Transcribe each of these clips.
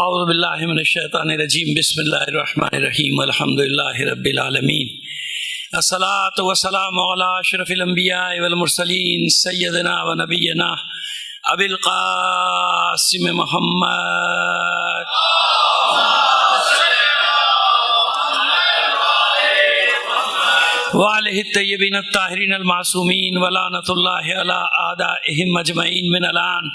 اعوذ باللہ من الشیطان الرجیم بسم اللہ الرحمن الرحیم الحمدللہ رب العالمین الصلاۃ والسلام علی اشرف الانبیاء والمرسلین سیدنا و نبینا ابی القاسم محمد وآلہ الطیبین الطاہرین المعصومین ولعنۃ اللہ علی اعدائہم اجمعین من الان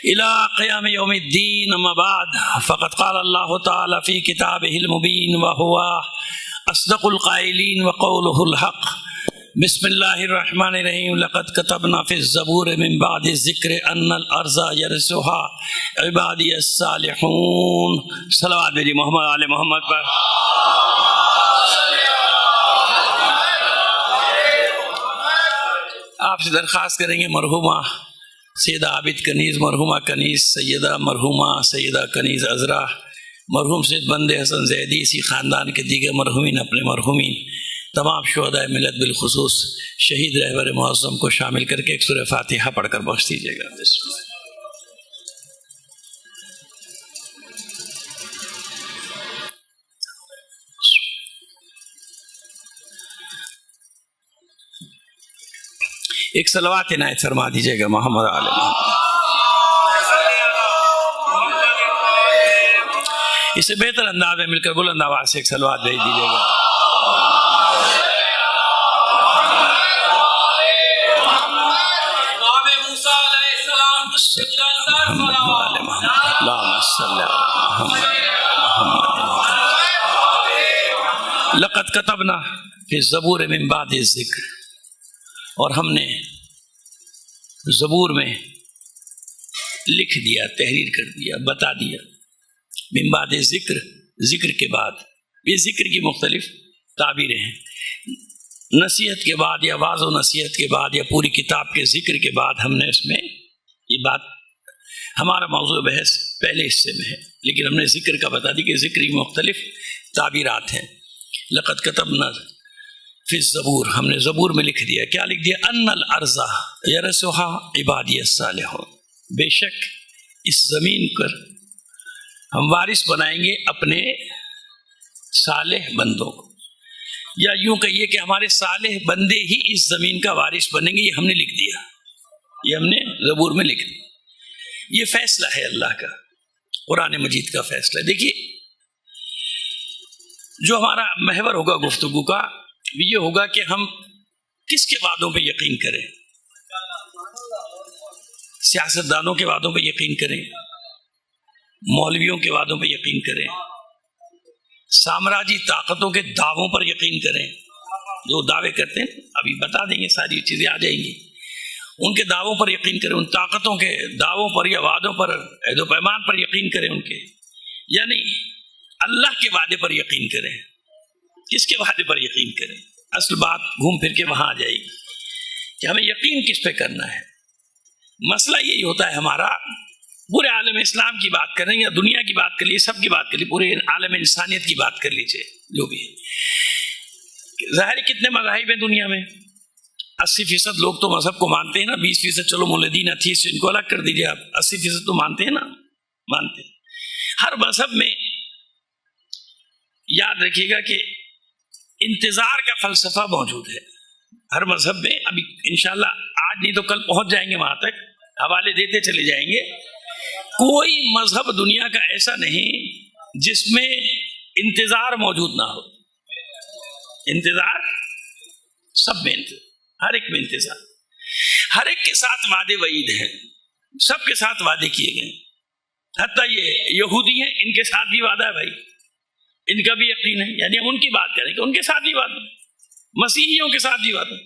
الى قیام یوم الدین. اما بعد فقد قال اللہ تعالی فی کتابہ المبین وہو اصدق القائلین وقولہ الحق. بسم اللہ الرحمن الرحیم. لقد كتبنا فی الزبور من بعد الذکر ان الارض یرثها عبادی الصالحون. صلوات بھیجیے محمد آل محمد پر. آپ سے درخواست کریں گے مرحومہ سیدہ عابد کنیز، مرحومہ کنیز سیدہ، مرحومہ سیدہ کنیز عذرا، مرحوم سید بند حسن زیدی، اسی خاندان کے دیگر مرحومین، اپنے مرحومین تمام شہداء ملت بالخصوص شہید رہبر معظم کو شامل کر کے ایک سورہ فاتحہ پڑھ کر بخش دیجیے گا. بسم اللہ. ایک صلوات عنایت فرما دیجیے گا محمد آل محمد. اسے بہتر انداز میں مل کر بلند آواز سے ایک صلوات بھیج دیجیے گا. لقد كتبنا فی الزبور من بعد الذکر. اور ہم نے زبور میں لکھ دیا، تحریر کر دیا، بتا دیا. من بعد ذکر، ذکر کے بعد. یہ ذکر کی مختلف تعبیریں ہیں. نصیحت کے بعد یا واضح و نصیحت کے بعد یا پوری کتاب کے ذکر کے بعد ہم نے اس میں یہ بات، ہمارا موضوع بحث پہلے حصے میں ہے لیکن ہم نے ذکر کا بتا دی کہ ذکر کی مختلف تعبیرات ہیں. لقد كتبنا فی الزبور، ہم نے زبور میں لکھ دیا. کیا لکھ دیا؟ ان الارض یرثها عبادی الصالحون. بے شک اس زمین پر ہم وارث بنائیں گے اپنے صالح بندوں کو، یا یوں کہیے کہ ہمارے صالح بندے ہی اس زمین کا وارث بنیں گے. یہ ہم نے لکھ دیا، یہ ہم نے زبور میں لکھ دیا. یہ فیصلہ ہے اللہ کا، قرآن مجید کا فیصلہ. دیکھیے جو ہمارا محور ہوگا گفتگو کا یہ ہوگا کہ ہم کس کے وعدوں پہ یقین کریں. سیاستدانوں کے وعدوں پہ یقین کریں، مولویوں کے وعدوں پہ یقین کریں، سامراجی طاقتوں کے دعووں پر یقین کریں. جو دعوے کرتے ہیں ابھی بتا دیں گے، ساری چیزیں آ جائیں گی. ان کے دعووں پر یقین کریں، ان طاقتوں کے دعووں پر یا وعدوں پر، عہد و پیمان پر یقین کریں ان کے. یعنی اللہ کے وعدے پر یقین کریں. کس کے وعدے پر یقین کریں؟ اصل بات گھوم پھر کے وہاں آ جائے گی کہ ہمیں یقین کس پہ کرنا ہے. مسئلہ یہی ہوتا ہے ہمارا، پورے عالم اسلام کی بات کریں یا دنیا کی بات کر لیجیے، سب کی بات کر لیجیے، پورے عالم انسانیت کی بات کر لیجیے. جو بھی ہے ظاہر کتنے مذاہب ہیں دنیا میں، 80% لوگ تو مذہب کو مانتے ہیں نا. 20% چلو مولدین اتھیسٹ ان کو الگ کر دیجیے آپ. 80% تو مانتے ہیں نا، مانتے ہیں. ہر مذہب میں یاد رکھیے گا کہ انتظار کا فلسفہ موجود ہے ہر مذہب میں. ابھی انشاءاللہ آج نہیں تو کل پہنچ جائیں گے وہاں تک، حوالے دیتے چلے جائیں گے. کوئی مذہب دنیا کا ایسا نہیں جس میں انتظار موجود نہ ہو. انتظار سب میں، ہر ایک میں انتظار. ہر ایک کے ساتھ وعدے وعید ہیں، سب کے ساتھ وعدے کیے گئے. حتیٰ یہ یہودی ہیں، ان کے ساتھ بھی وعدہ ہے بھائی، ان کا بھی یقین ہے. یعنی ہم ان کی بات کریں کہ ان کے ساتھ بھی وعدہ، مسیحیوں کے ساتھ بھی وعدہ.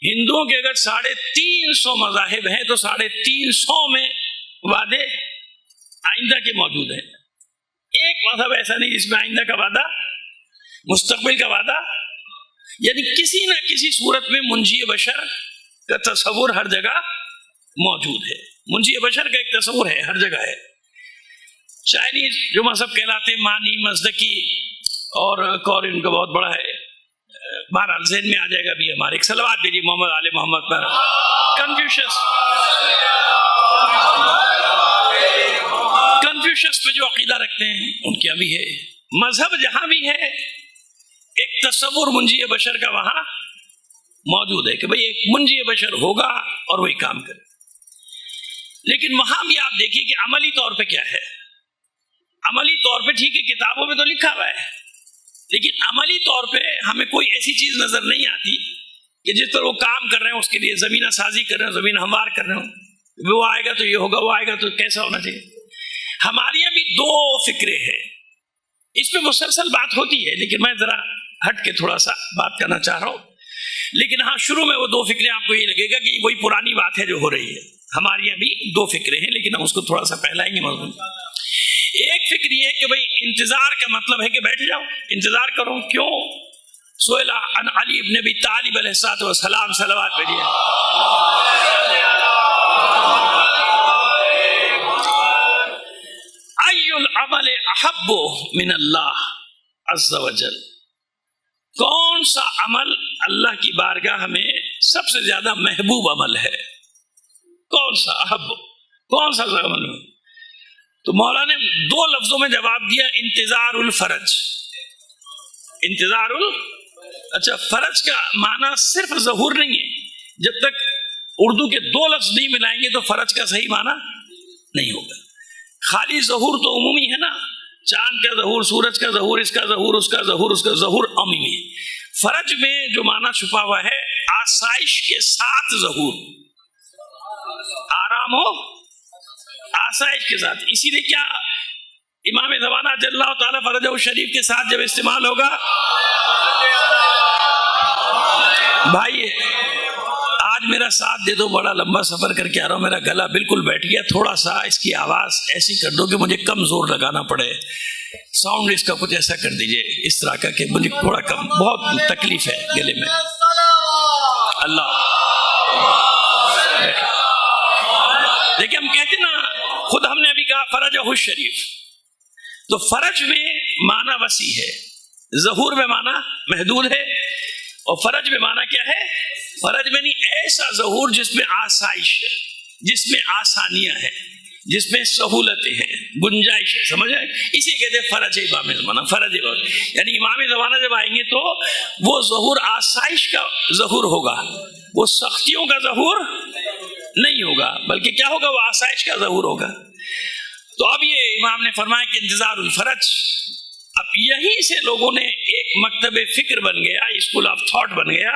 ہندوؤں کے اگر 350 مذاہب ہیں تو 350 میں وعدے آئندہ کے موجود ہیں. ایک مذہب ایسا نہیں جس میں آئندہ کا وعدہ، مستقبل کا وعدہ. یعنی کسی نہ کسی صورت میں منجی بشر کا تصور ہر جگہ موجود ہے. منجی بشر کا ایک تصور ہے، ہر جگہ ہے. چائنیز جو مذہب کہلاتے ہیں، مانی، مزدکی اور ان کا بہت بڑا ہے، بہرحال ذہن میں آ جائے گا بھی ہمارے. ایک صلوات بھیجیے محمد آل محمد پر. کنفیوشس جو شخص پہ جو عقیدہ رکھتے ہیں ان کے بھی ہے. مذہب جہاں بھی ہے ایک تصور منجی بشر کا وہاں موجود ہے کہ بھئی ایک منجی بشر ہوگا اور وہی کام کرے. لیکن وہاں بھی آپ دیکھیے کہ عملی طور پہ کیا ہے. عملی طور پہ ٹھیک ہے کتابوں میں تو لکھا ہوا ہے, لیکن عملی طور پہ ہمیں کوئی ایسی چیز نظر نہیں آتی کہ جس پر وہ کام کر رہے ہیں, اس کے لیے زمینہ سازی کر رہے ہیں, زمین ہموار کر رہے ہوں, وہ آئے گا تو یہ ہوگا, وہ آئے گا تو کیسا ہونا چاہیے. ہمارے یہاں بھی دو فکرے ہیں, اس پہ مسلسل بات ہوتی ہے, لیکن میں ذرا ہٹ کے تھوڑا سا بات کرنا چاہ رہا ہوں. لیکن ہاں شروع میں وہ دو فکریں آپ کو یہ لگے گا کہ وہی پرانی بات ہے جو ہو رہی ہے. ہمارے یہاں بھی دو فکرے ہیں, لیکن ہم اس کو تھوڑا سا پھیلائیں گے مضمون. ایک فکر یہ ہے کہ بھئی انتظار کا مطلب ہے کہ بیٹھ جاؤ, انتظار کرو. کیوں؟ سئل عن علی ابن ابی طالب علیہ الصلوۃ والسلام, صلوات بھیجیے. ای العمل احب من اللہ عز وجل, کون سا عمل اللہ کی بارگاہ میں سب سے زیادہ محبوب عمل ہے؟ کون سا احب, کون سا عمل ہے؟ تو مولانا نے دو لفظوں میں جواب دیا, انتظار الفرج. انتظار اچھا, فرج کا معنی صرف ظہور نہیں ہے. جب تک اردو کے دو لفظ نہیں ملائیں گے تو فرج کا صحیح معنی نہیں ہوگا. خالی ظہور تو عمومی ہے نا, چاند کا ظہور, سورج کا ظہور, اس کا ظہور, اس کا ظہور, اس کا ظہور عمومی ہے. فرج میں جو معنی چھپا ہوا ہے آسائش کے ساتھ ظہور, آرام ہو آسائش کے ساتھ. اسی لیے کیا امام زمانہ جل اللہ تعالیٰ فرجہ شریف کے ساتھ جب استعمال ہوگا, بھائی آج میرا ساتھ دے دو, بڑا لمبا سفر کر کے آ رہا ہوں, میرا گلا بالکل بیٹھ گیا, تھوڑا سا اس کی آواز ایسی کر دو کہ مجھے کم زور لگانا پڑے, ساؤنڈ اس کا کچھ ایسا کر دیجئے اس طرح کا کہ مجھے تھوڑا کم, بہت تکلیف ہے گلے میں. اللہ دیکھیں, ہم کہتے نا, خود ہم نے ابھی کہا فرجہ الشریف, تو فرج میں معنی وسیع ہے, ظہور میں معنی محدود ہے, اور فرج میں معنی کیا ہے؟ فرج میں نہیں, ایسا ظہور جس میں آسائش ہے, جس میں آسانیاں ہیں, جس میں سہولتیں ہیں, گنجائش ہے. سمجھ آئے؟ اسی کہتے ہیں فرج امام زمانہ. فرج یعنی امام زمانہ جب آئیں گے تو وہ ظہور آسائش کا ظہور ہوگا, وہ سختیوں کا ظہور نہیں ہوگا, بلکہ کیا ہوگا؟ وہ آسائش کا ظہور ہوگا. تو اب یہ امام نے فرمایا کہ انتظار الفرج. اب یہیں سے لوگوں نے ایک مکتب فکر بن گیا, اسکول آف تھاٹ بن گیا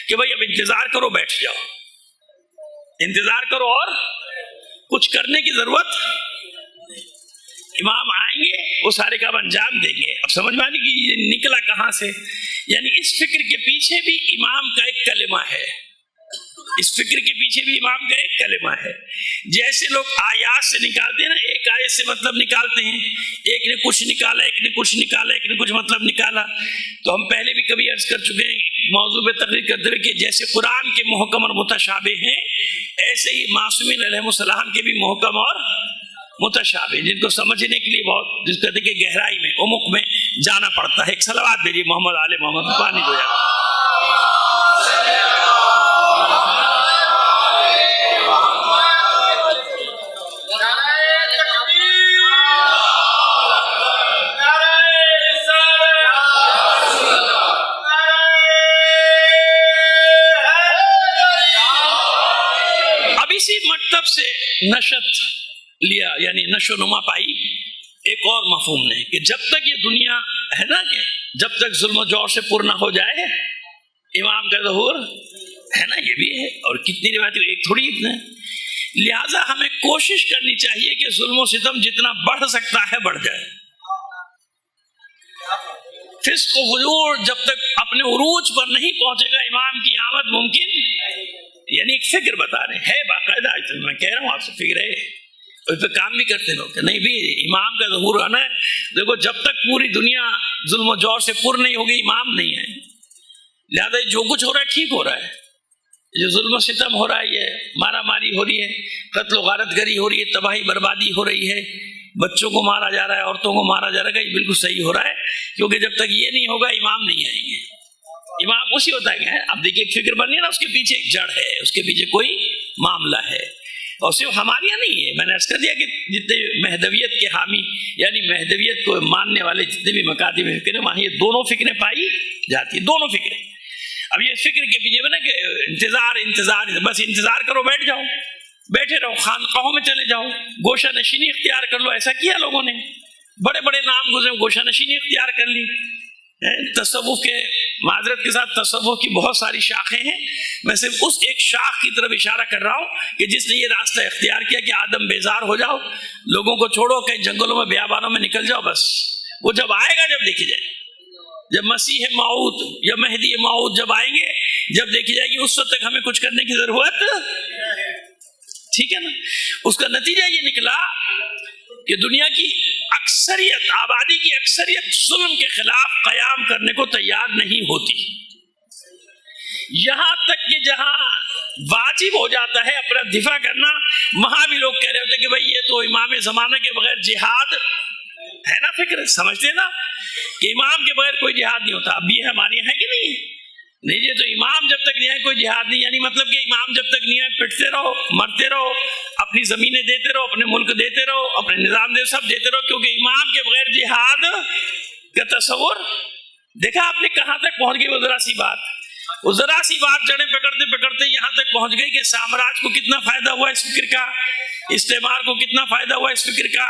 کہ بھئی اب انتظار کرو, بیٹھ جاؤ, انتظار کرو اور کچھ کرنے کی ضرورت. امام آئیں گے, وہ سارے کام انجام دیں گے. اب سمجھ میں آنے کہ یہ نکلا کہاں سے. یعنی اس فکر کے پیچھے بھی امام کا ایک کلمہ ہے, اس فکر کے پیچھے بھی امام کا ایک کلمہ ہے. جیسے لوگ آیات سے نکالتے ہیں نا, ایک آیت سے مطلب نکالتے ہیں, ایک نے کچھ نکالا, ایک نے کچھ نکالا, ایک نے کچھ مطلب نکالا. تو ہم پہلے بھی کبھی عرض کر چکے ہیں موضوع پہ تقریر کرتے ہوئے کہ جیسے قرآن کے محکم اور متشابہ ہیں, ایسے ہی معصومین علیہ السلام کے بھی محکم اور متشابہ, جن کو سمجھنے کے لیے بہت جس کہتے کہ گہرائی میں, عمق میں جانا پڑتا ہے. ایک صلوات بھیجیے محمد آل محمد, پانی دو یار. مکتب سے نشت لیا, یعنی نشو نما پائی ایک اور مفہوم نے کہ جب تک یہ دنیا ہے نا, کہ جب تک ظلم و جور سے پر نہ ہو جائے امام کا ظہور ہے نا, یہ بھی ہے. اور کتنی روایتیں, ایک تھوڑی اتنا. لہٰذا ہمیں کوشش کرنی چاہیے کہ ظلم و ستم جتنا بڑھ سکتا ہے بڑھ جائے. فسق و فجور جب تک اپنے عروج پر نہیں پہنچے گا امام کی آمد ممکن. یعنی ایک فکر بتا رہے ہیں, باقاعدہ میں کہہ رہا ہوں آپ سے فکر ہے, اس پہ کام بھی کرتے لوگ کہ نہیں بھی امام کا ظہور آنا ہے. دیکھو جب تک پوری دنیا ظلم و جور سے پر نہیں ہوگی امام نہیں ہے. لہذا جو کچھ ہو رہا ہے ٹھیک ہو رہا ہے, جو ظلم و ستم ہو رہا ہے, یہ مارا ماری ہو رہی ہے, قتل و غارت گری ہو رہی ہے, تباہی بربادی ہو رہی ہے, بچوں کو مارا جا رہا ہے, عورتوں کو مارا جا رہا ہے, یہ بالکل صحیح ہو رہا ہے, کیونکہ جب تک یہ نہیں ہوگا امام نہیں آئیں گے. امام اسی ہوتا ہے. اب دیکھیے ایک فکر بنی ہے نا, اس کے پیچھے ایک جڑ ہے, اس کے پیچھے کوئی معاملہ ہے. اور صرف ہمارے یہاں نہیں ہے، میں نے عرض کر دیا کہ جتنے مہدویت کے حامی یعنی مہدویت کو ماننے والے جتنے بھی مکاتب فکر ہیں وہاں یہ دونوں فکریں پائی جاتی ہیں، دونوں فکریں۔ اب یہ فکر کے پیچھے نا کہ انتظار بس انتظار کرو، بیٹھ جاؤ، بیٹھے رہو، خانقاہوں میں چلے جاؤ، گوشہ نشینی اختیار کر لو، ایسا کیا لوگوں نے، بڑے بڑے نام گزرے، گوشہ نشینی اختیار کر لی۔ تصوف کے معذرت کے ساتھ تصوف کی بہت ساری شاخیں ہیں، میں صرف اس ایک شاخ کی طرف اشارہ کر رہا ہوں کہ جس نے یہ راستہ اختیار کیا کہ آدم بیزار ہو جاؤ، لوگوں کو چھوڑو، کہیں جنگلوں میں بیابانوں میں نکل جاؤ، بس وہ جب آئے گا جب دیکھی جائے، جب مسیح موعود یا مہدی موعود جب آئیں گے، جب دیکھی جائے گی، اس وقت تک ہمیں کچھ کرنے کی ضرورت، ٹھیک ہے نا۔ اس کا نتیجہ یہ نکلا کہ دنیا کی اکثریت، آبادی کی اکثریت ظلم کے خلاف قیام کرنے کو تیار نہیں ہوتی، یہاں تک کہ جہاں واجب ہو جاتا ہے اپنا دفاع کرنا، وہاں بھی لوگ کہہ رہے ہوتے کہ بھئی یہ تو امام زمانہ کے بغیر جہاد ہے نا، فکر سمجھتے نا کہ امام کے بغیر کوئی جہاد نہیں ہوتا۔ اب بھی ہمارے یہاں ہے کہ نہیں؟ نہیں، یہ تو امام جب تک نہیں ہے کوئی جہاد نہیں، یعنی مطلب کہ امام جب تک نہیں ہے پٹتے رہو، مرتے رہو، اپنی زمینیں دیتے رہو، اپنے ملک دیتے رہو، اپنے نظام دے سب دیتے رہو، کیونکہ امام کے بغیر جہاد کا تصور دیکھا آپ نے کہاں تک پہنچ گئی وہ ذرا سی بات، وہ ذرا سی بات جڑیں پکڑتے پکڑتے یہاں تک پہنچ گئی کہ سامراج کو کتنا فائدہ ہوا اس فکر کا، استعمار کو کتنا فائدہ ہوا اس فکر کا،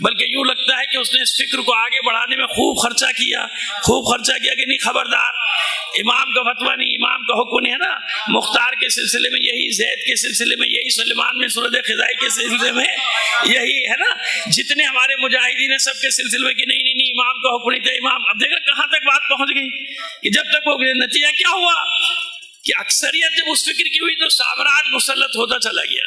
بلکہ یوں لگتا ہے کہ اس نے اس فکر کو آگے بڑھانے میں خوب خرچہ کیا کہ نہیں، خبردار، امام کا فتویٰ نہیں، امام کا حکم نہیں ہے نا، مختار کے سلسلے میں یہی، زید کے سلسلے میں یہی، سلیمان میں سورت خزائی کے سلسلے میں یہی ہے نا، جتنے ہمارے مجاہدین ہیں سب کے سلسلے میں کہ نہیں امام کا حکم نہیں تھا، امام۔ اب دیکھا کہاں تک بات پہنچ گئی کہ جب تک وہ نتیجہ کیا ہوا کہ اکثریت جب اس فکر کی ہوئی تو سامراج مسلط ہوتا چلا گیا،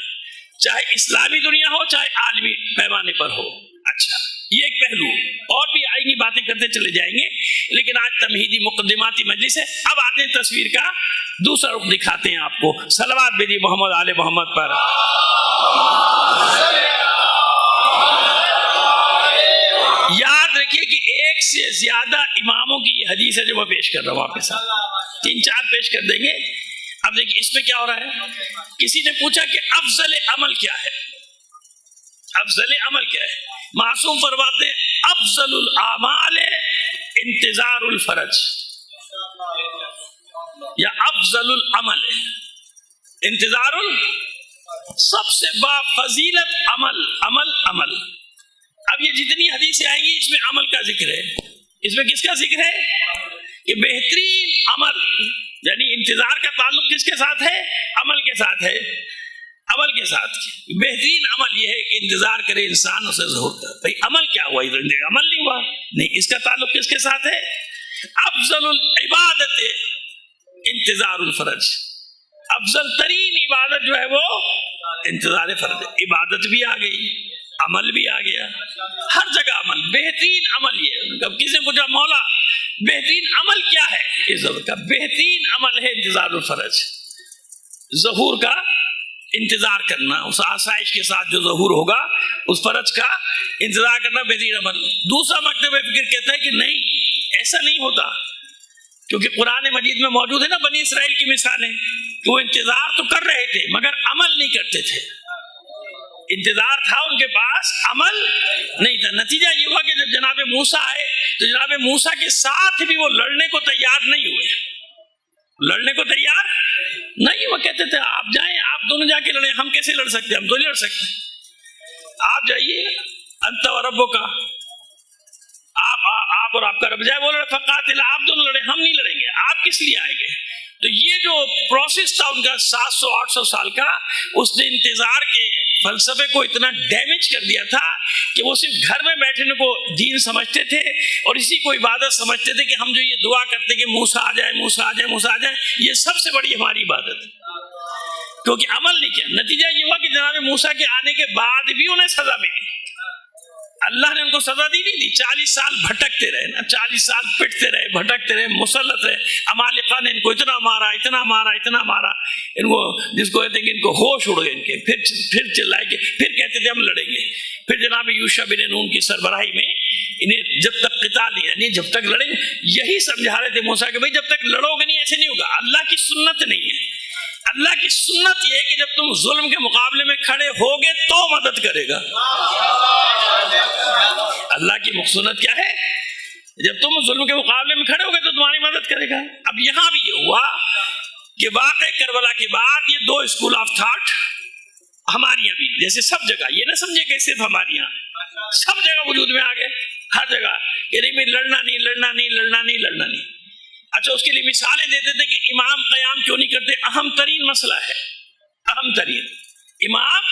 چاہے اسلامی دنیا ہو چاہے عالمی پیمانے پر ہو۔ اچھا، یہ ایک پہلو، اور بھی آئیں گی، باتیں کرتے چلے جائیں گے، لیکن آج تمہیدی مقدماتی مجلس ہے۔ اب آتے ہیں تصویر کا دوسرا رخ دکھاتے ہیں آپ کو، صلوات بھیجیے محمد آل محمد پر۔ یاد رکھیے کہ ایک سے زیادہ اماموں کی یہ حدیث ہے جو میں پیش کر رہا ہوں آپ کے ساتھ، 3-4 پیش کر دیں گے۔ اب دیکھیے اس میں کیا ہو رہا ہے، کسی نے پوچھا کہ افضل عمل کیا ہے، افضل عمل کیا ہے؟ معصوم فرماتے ہیں افضل الاعمال انتظار الفرج، یا افضل العمل انتظار سب سے با فضیلت عمل۔ اب یہ جتنی حدیثیں آئیں گی اس میں عمل کا ذکر ہے، اس میں کس کا ذکر ہے کہ بہترین عمل، یعنی انتظار کا تعلق کس کے ساتھ ہے؟ عمل کے ساتھ ہے، عمل کے ساتھ۔ بہترین عمل یہ ہے کہ انتظار کرے انسان اسے ظہور کر، بھئی عمل کیا ہوا، عمل نہیں ہوا، نہیں، اس کا تعلق کس کے ساتھ ہے؟ افضل العبادت انتظار الفرج، افضل ترین عبادت جو ہے وہ انتظار فرج، عبادت بھی آ گئی، عمل بھی آ گیا، ہر جگہ عمل، بہترین عمل یہ۔ اب کسی نے پوچھا مولا بہترین عمل کیا ہے، اس ضرور کا بہترین عمل ہے انتظار الفرج، ظہور کا انتظار کرنا، اس آسائش کے ساتھ جو ظہور ہوگا اس فرج کا انتظار کرنا بہترین عمل۔ دوسرا مکتب فکر کہتا ہے کہ نہیں، ایسا نہیں ہوتا، کیونکہ قرآن مجید میں موجود ہے نا بنی اسرائیل کی مثالیں کہ وہ انتظار تو کر رہے تھے مگر عمل نہیں کرتے تھے، انتظار تھا ان کے پاس، عمل نہیں تھا۔ نتیجہ یہ ہوا کہ جب جناب موسیٰ آئے تو جناب موسیٰ کے ساتھ بھی وہ لڑنے کو تیار نہیں ہوئے، لڑنے کو تیار نہیں، وہ کہتے تھے آپ جائیں، آپ دونوں جا کے لڑیں، ہم کیسے لڑ سکتے، ہم تو نہیں لڑ سکتے، آپ جائیے، انت و ربک کا، آپ اور آپ کا رب جائے، وہ لڑے، فقاتل، آپ دونوں لڑیں، ہم نہیں لڑیں گے، آپ کس لیے آئے گے؟ تو یہ جو پروسیس تھا ان کا 700-800 سال کا، اس نے انتظار کے فلسفے کو اتنا ڈیمیج کر دیا تھا کہ وہ صرف گھر میں بیٹھنے کو دین سمجھتے تھے اور اسی کو عبادت سمجھتے تھے کہ ہم جو یہ دعا کرتے کہ موسیٰ آ جائے، موسیٰ آ جائے، موسیٰ آ جائے، یہ سب سے بڑی ہماری عبادت ہے، کیونکہ عمل نہیں کیا۔ نتیجہ یہ ہوا کہ جناب موسیٰ کے آنے کے بعد بھی انہیں سزا ملی، اللہ نے ان کو سزا دی نہیں دی، 40 سال بھٹکتے رہے نا، 40 سال پٹتے رہے، بھٹکتے رہے، مسلط رہے، عمالقہ نے ان کو اتنا مارا، ان کو جس کو کہتے ہیں کہ ان کو ہوش اڑ گئے ان کے، پھر چلائے کہ پھر کہتے تھے ہم لڑیں گے، پھر جناب یوشع بن نون کی سربراہی میں انہیں جب تک قتال یعنی جب تک لڑیں، یہی سمجھا رہے تھے موسیٰ کہ بھائی جب تک لڑو گے نہیں ایسے نہیں ہوگا، اللہ کی سنت نہیں ہے، اللہ کی سنت یہ ہے کہ جب تم ظلم کے مقابلے میں کھڑے ہوگے تو مدد کرے گا. اللہ کی مقصود کیا ہے؟ جب تم ظلم کے مقابلے میں کھڑے ہوگے تو تمہاری مدد کرے گا. اب یہاں بھی یہ ہوا کہ واقع کربلا کے بعد یہ دو اسکول آف تھاٹ ہماری یہاں بھی، جیسے سب جگہ، یہ نہ سمجھے کہ صرف ہماری یہاں، سب جگہ وجود میں آ گئے، ہر جگہ کہ نہیں لڑنا نہیں لڑنا نہیں لڑنا نہیں لڑنا نہیں. اچھا، اس کے لیے مثالیں دیتے تھے کہ امام قیام کیوں نہیں کرتے. اہم ترین مسئلہ ہے، اہم ترین، امام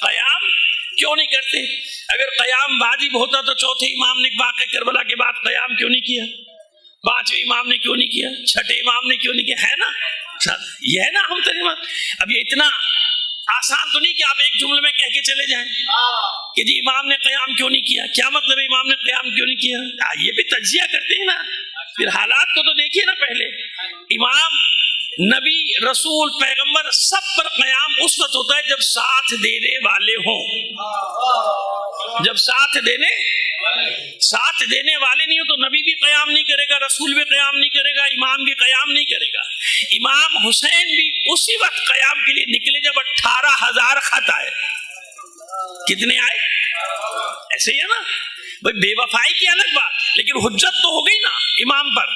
قیام کیوں نہیں کرتے. اگر قیام واجب ہوتا تو چوتھے امام نے واقع کربلا کے بعد قیام کیوں نہیں کیا، پانچویں امام نے کیوں نہیں کیا، چھٹے امام نے کیوں نہیں کیا؟ ہے نا، یہ ہے نا اہم ترین بات. اب یہ اتنا آسان تو نہیں کہ آپ ایک جملے میں کہہ کے چلے جائیں کہ جی امام نے قیام کیوں نہیں کیا. کیا مطلب ہے امام نے قیام کیوں نہیں کیا؟ یہ بھی تجزیہ کرتے ہیں نا، پھر حالات کو تو دیکھیے نا. پہلے امام، نبی، رسول، پیغمبر سب پر قیام اس وقت ہوتا ہے جب ساتھ دینے والے ہوں. جب ساتھ دینے والے نہیں ہو تو نبی بھی قیام نہیں کرے گا، رسول بھی قیام نہیں کرے گا، امام بھی قیام نہیں کرے گا. امام حسین بھی اسی وقت قیام کے لیے نکلے جب 18,000 خط آئے. کتنے آئے؟ ایسے ہی ہے نا بھائی، بے وفائی کی الگ بات، لیکن حجت تو ہو گئی نا امام پر.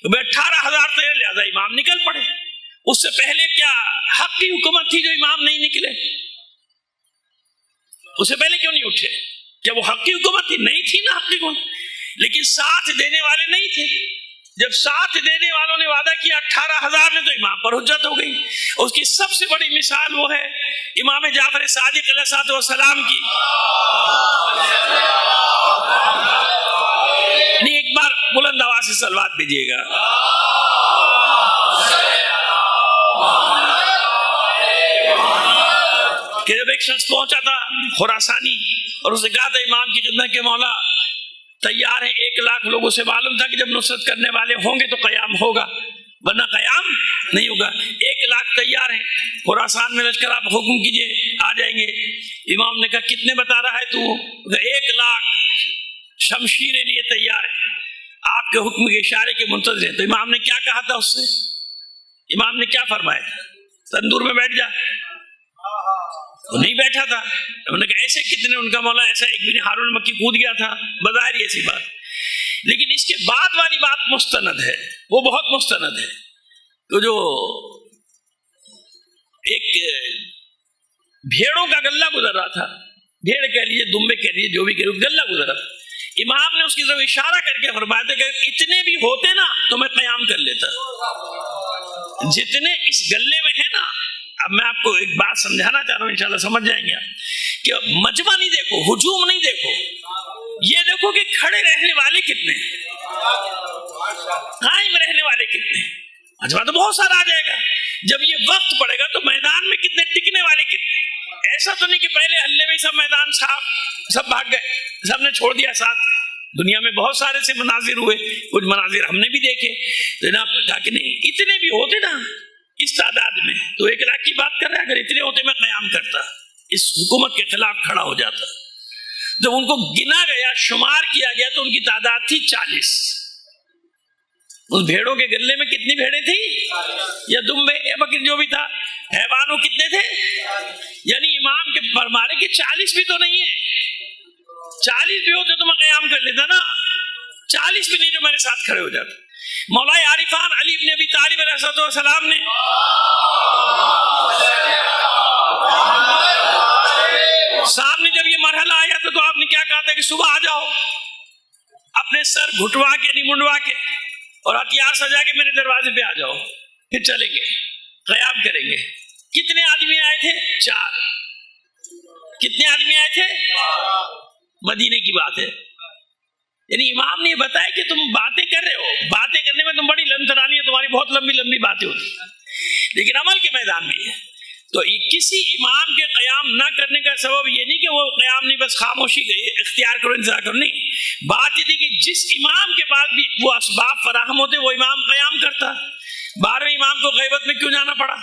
18,000 تھے، لہذا امام نکل پڑے. اس سے پہلے کیا حق کی حکومت تھی جو امام نہیں نکلے؟ اس سے پہلے کیوں نہیں اٹھے؟ کیا وہ حق کی حکومت تھی؟ نہیں تھی نا حق کی حکومت، لیکن ساتھ دینے والے نہیں تھے. جب ساتھ دینے والوں نے وعدہ کیا 18,000 نے، تو امام پر حجت ہو گئی. اس کی سب سے بڑی مثال وہ ہے امام جعفر صادق علیہ السلام کی. نہیں، ایک بار بلند آواز سے صلوات بھیجیے گا. کہ جب ایک شخص پہنچا تھا خراسانی اور اسے کہا تھا امام کی خدمت کے مولا تیار ہیں، 1,00,000 لوگوں سے معلوم تھا کہ جب نصرت کرنے والے ہوں گے تو قیام ہوگا، ورنہ قیام نہیں ہوگا. 1,00,000 تیار ہیں، خراسان میں لشکر، آپ حکم کیجئے، آ جائیں گے. امام نے کہا کتنے بتا رہا ہے تو؟ 1,00,000 شمشیریں لیے تیار ہیں، آپ کے حکم کے اشارے کے منتظر ہیں. تو امام نے کیا کہا تھا اس سے؟ امام نے کیا فرمایا تھا؟ تندور میں بیٹھ جا. وہ نہیں بیٹھا تھا. انہوں نے کہا ایسے کتنے؟ ان کا مولا ایسا ایک بن ہارون مکی کود گیا تھا، بظاہر ایسی بات. لیکن اس کے بعد والی بات مستند ہے، وہ بہت مستند ہے. تو جو ایک بھیڑوں کا غلہ گزر رہا تھا، بھیڑ کہہ لیجیے، دمبے کہہ لیجیے، جو بھی کہہ لیجیے، غلہ گزر رہا تھا. امام نے اس کی طرف اشارہ کر کے فرمایا تھا کہ اتنے بھی ہوتے نا تو میں قیام کر لیتا. جتنے اس غلے میں ہے نا، اب میں آپ کو ایک بات سمجھانا چاہ رہا ہوں، انشاءاللہ سمجھ جائیں گے کہ مجمع نہیں دیکھو، ہجوم نہیں دیکھو، یہ دیکھو کہ کھڑے رہنے والے کتنے، قائم رہنے والے کتنے. مجمع تو بہت سارا آ جائے گا، جب یہ وقت پڑے گا تو میدان میں کتنے، ٹکنے والے کتنے. ایسا تو نہیں کہ پہلے ہلے میں سب میدان صاف، سب بھاگ گئے، سب نے چھوڑ دیا ساتھ. دنیا میں بہت سارے سے مناظر ہوئے، کچھ مناظر ہم نے بھی دیکھے. جناب کہا کہ نہیں، اتنے بھی ہوتے نا اس تعداد میں تو 1,00,000 کی بات کر رہے ہیں، اگر اتنے ہوتے میں قیام کرتا، اس حکومت کے خلاف کھڑا ہو جاتا. جب ان کو گنا گیا، شمار کیا گیا تو ان کی تعداد تھی 40. اس بھیڑوں کے گلے میں کتنی بھیڑیں تھی؟ یا دمبے یا بکری جو بھی تھا، حیوانوں کتنے تھے؟ یعنی امام کے فرمانے کے 40 بھی تو نہیں ہے. 40 بھی ہوتے تو میں قیام کر لیتا نا، 40 بھی نہیں جو میرے ساتھ کھڑے ہو جاتے. مولا عارفان علی ابن ابی طالب علیہ السلام نے سامنے جب یہ مرحلہ آیا تو آپ نے کیا کہا تھا کہ صبح آ جاؤ، اپنے سر گھٹوا کے، نہیں منڈوا کے، اور ہتھیار سجا کے میرے دروازے پہ آ جاؤ، پھر چلیں گے، قیام کریں گے. کتنے آدمی آئے تھے؟ 4. کتنے آدمی آئے تھے؟ مدینے کی بات ہے. یعنی امام نے یہ بتایا کہ تم باتیں کر رہے ہو، باتیں کرنے میں تم بڑی لنترانی ہے، تمہاری بہت لمبی لمبی باتیں ہوتی ہیں، لیکن عمل کے میدان میں یہ. تو کسی امام کے قیام نہ کرنے کا سبب یہ نہیں کہ وہ قیام نہیں، بس خاموشی اختیار کرو، انتظار کرو، نہیں. بات یہ تھی کہ جس امام کے پاس بھی وہ اسباب فراہم ہوتے وہ امام قیام کرتا. 12ویں امام کو غیبت میں کیوں جانا پڑا؟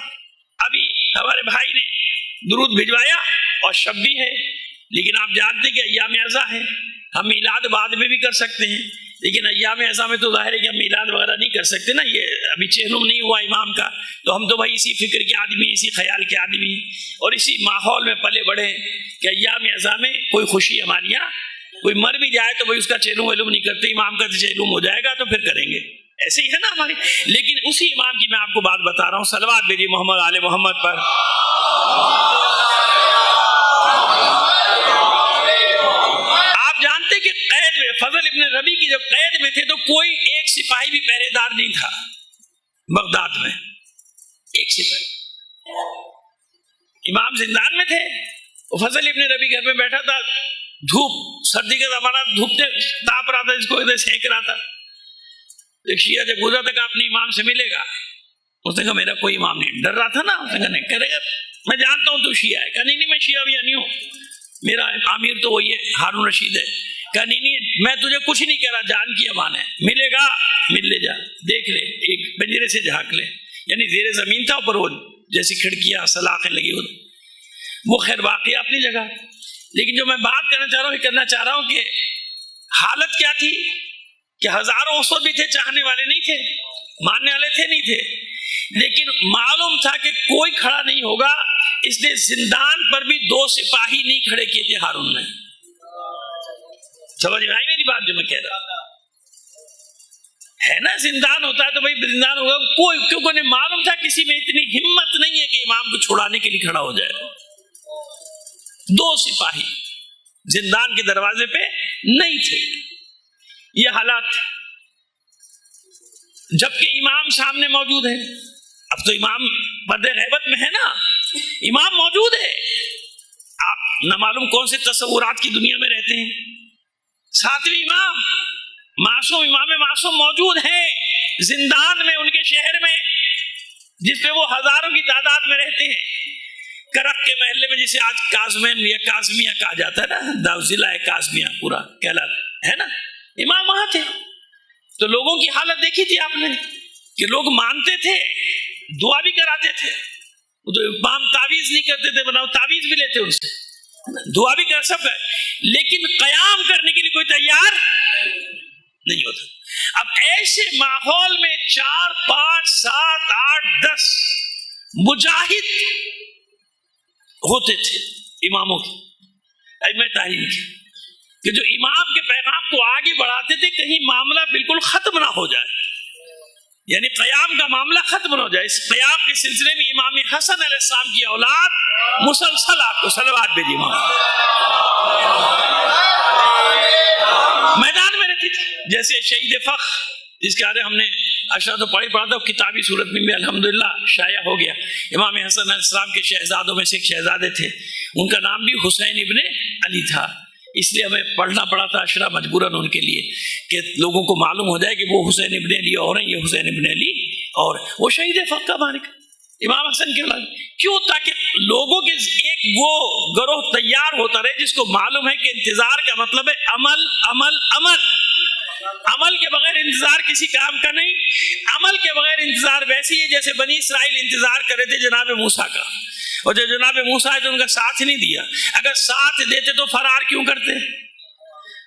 ابھی ہمارے بھائی نے درود بھجوایا اور شب بھی ہے، لیکن آپ جانتے کہ ایام عزا ہے، ہم میلاد بعد میں بھی کر سکتے ہیں، لیکن ایام ایسا میں تو ظاہر ہے کہ ہم میلاد وغیرہ نہیں کر سکتے نا، یہ ابھی چہلم نہیں ہوا امام کا، تو ہم تو بھائی اسی فکر کے آدمی، اسی خیال کے آدمی اور اسی ماحول میں پلے بڑھے کہ ایام ایسا میں کوئی خوشی ہمارے یہاں، کوئی مر بھی جائے تو بھائی اس کا چہلم ویلم نہیں کرتے، امام کا چہلم ہو جائے گا تو پھر کریں گے، ایسے ہی ہے نا ہماری۔ لیکن اسی امام کی میں آپ کو بات بتا رہا ہوں، صلوات بھیجیے محمد آل محمد پر۔ آپ جانتے کہ قید میں فضل ابن ربیع کی جب قید میں تھے تو کوئی ایک سپاہی بھی پہرے دار نہیں تھا بغداد میں، ایک سپاہی۔ امام زندان میں تھے، وہ فضل ابن ربیع گھر میں بیٹھا تھا، دھوپ، سردی کا زمانہ، دھوپ سے تاپ رہا تھا، جس کو ادھر سینک رہا تھا۔ ایک شیعہ جب گزرا تھا کہ اپنے امام سے ملے گا، اس نے کہا میرا کوئی امام نہیں، ڈر رہا تھا نا، اس نے کہا نہیں کرے گا، میں جانتا ہوں تو شیعہ ہے، کہا نہیں میں شیعہ بھی نہیں ہوں، میرا امیر تو وہی ہے ہارون رشید ہے، کہا نہیں میں تجھے کچھ نہیں کہہ رہا، جان کی امان ہے، ملے گا مل لے جا، دیکھ لے، ایک پنجرے سے جھانک لے، یعنی زیر زمین تھا اوپر وہ جیسی کھڑکیاں سلاخیں لگی ہوئی، وہ خیر واقعی اپنی جگہ۔ لیکن جو میں بات کرنا چاہ رہا ہوں، یہ کرنا چاہ رہا ہوں کہ حالت کیا تھی کہ ہزاروں سو بھی تھے، چاہنے والے نہیں تھے، ماننے والے تھے نہیں تھے، لیکن معلوم تھا کہ کوئی کھڑا نہیں ہوگا، اس لیے زندان پر بھی 2 سپاہی نہیں کھڑے کیے تھے ہارون نے۔ سمجھ میں آئی میری بات جو میں کہہ رہا ہے نا؟ زندان ہوتا ہے تو بھائی زندان ہوگا، کوئی کیونکہ انہیں معلوم تھا کسی میں اتنی ہمت نہیں ہے کہ امام کو چھڑانے کے لیے کھڑا ہو جائے۔ 2 سپاہی زندان کے دروازے پہ نہیں تھے، یہ حالات، جبکہ امام سامنے موجود ہے۔ اب تو امام پردے غیبت میں ہے نا، امام موجود ہے، آپ نہ معلوم کون سے تصورات کی دنیا میں رہتے ہیں، 7ویں امام معصوم، امام معصوم موجود ہے زندان میں، ان کے شہر میں جس پہ وہ ہزاروں کی تعداد میں رہتے ہیں، کرک کے محلے میں، جسے آج کاظمین یا کاظمیہ کہا جاتا ہے نا، ضلع کاظمیہ پورا کہلاتا ہے نا، امام وہاں تھے۔ تو لوگوں کی حالت دیکھی تھی آپ نے کہ لوگ مانتے تھے، دعا بھی کراتے تھے، تو امام تعویذ نہیں کرتے تھے، بناؤ تعویذ بھی لیتے ان سے، دعا بھی کر سب ہے، لیکن قیام کرنے کے لیے کوئی تیار نہیں ہوتا۔ اب ایسے ماحول میں 4 5 7 8 10 مجاہد ہوتے تھے اماموں کی، ائمہ تعین کی، کہ جو امام کے پیغام کو آگے بڑھاتے تھے، کہیں معاملہ بالکل ختم نہ ہو جائے، یعنی قیام کا معاملہ ختم نہ ہو جائے۔ اس قیام کے سلسلے میں امام حسن علیہ السلام کی اولاد مسلسل آپ کو صلوات بھیجی میدان میں رہتی تھی، جیسے شہید فخر جس کے بارے ہم نے اشرا تو پڑھا تھا، کتابی صورت میں بھی الحمدللہ شائع ہو گیا۔ امام حسن علیہ السلام کے شہزادوں میں سے ایک شہزادے تھے، ان کا نام بھی حسین ابن علی تھا، اس لیے ہمیں پڑھنا پڑا تھا اشرا مجبوراً ان کے لیے، کہ لوگوں کو معلوم ہو جائے کہ وہ حسین ابن علی اور ہیں، یہ حسین ابن علی اور وہ شہید فخر کا مالک امام حسن کے اولاد، کیوں؟ تاکہ لوگوں کے ایک وہ گروہ تیار ہوتا رہے جس کو معلوم ہے کہ انتظار کا مطلب ہے عمل عمل عمل، عمل کے بغیر انتظار کسی کام کا نہیں، عمل کے بغیر انتظار ویسی ہے جیسے بنی اسرائیل انتظار کر رہے تھے جناب موسیٰ کا، اور جو جناب موسیٰ ہے تو ان کا ساتھ نہیں دیا، اگر ساتھ دیتے تو فرار کیوں کرتے؟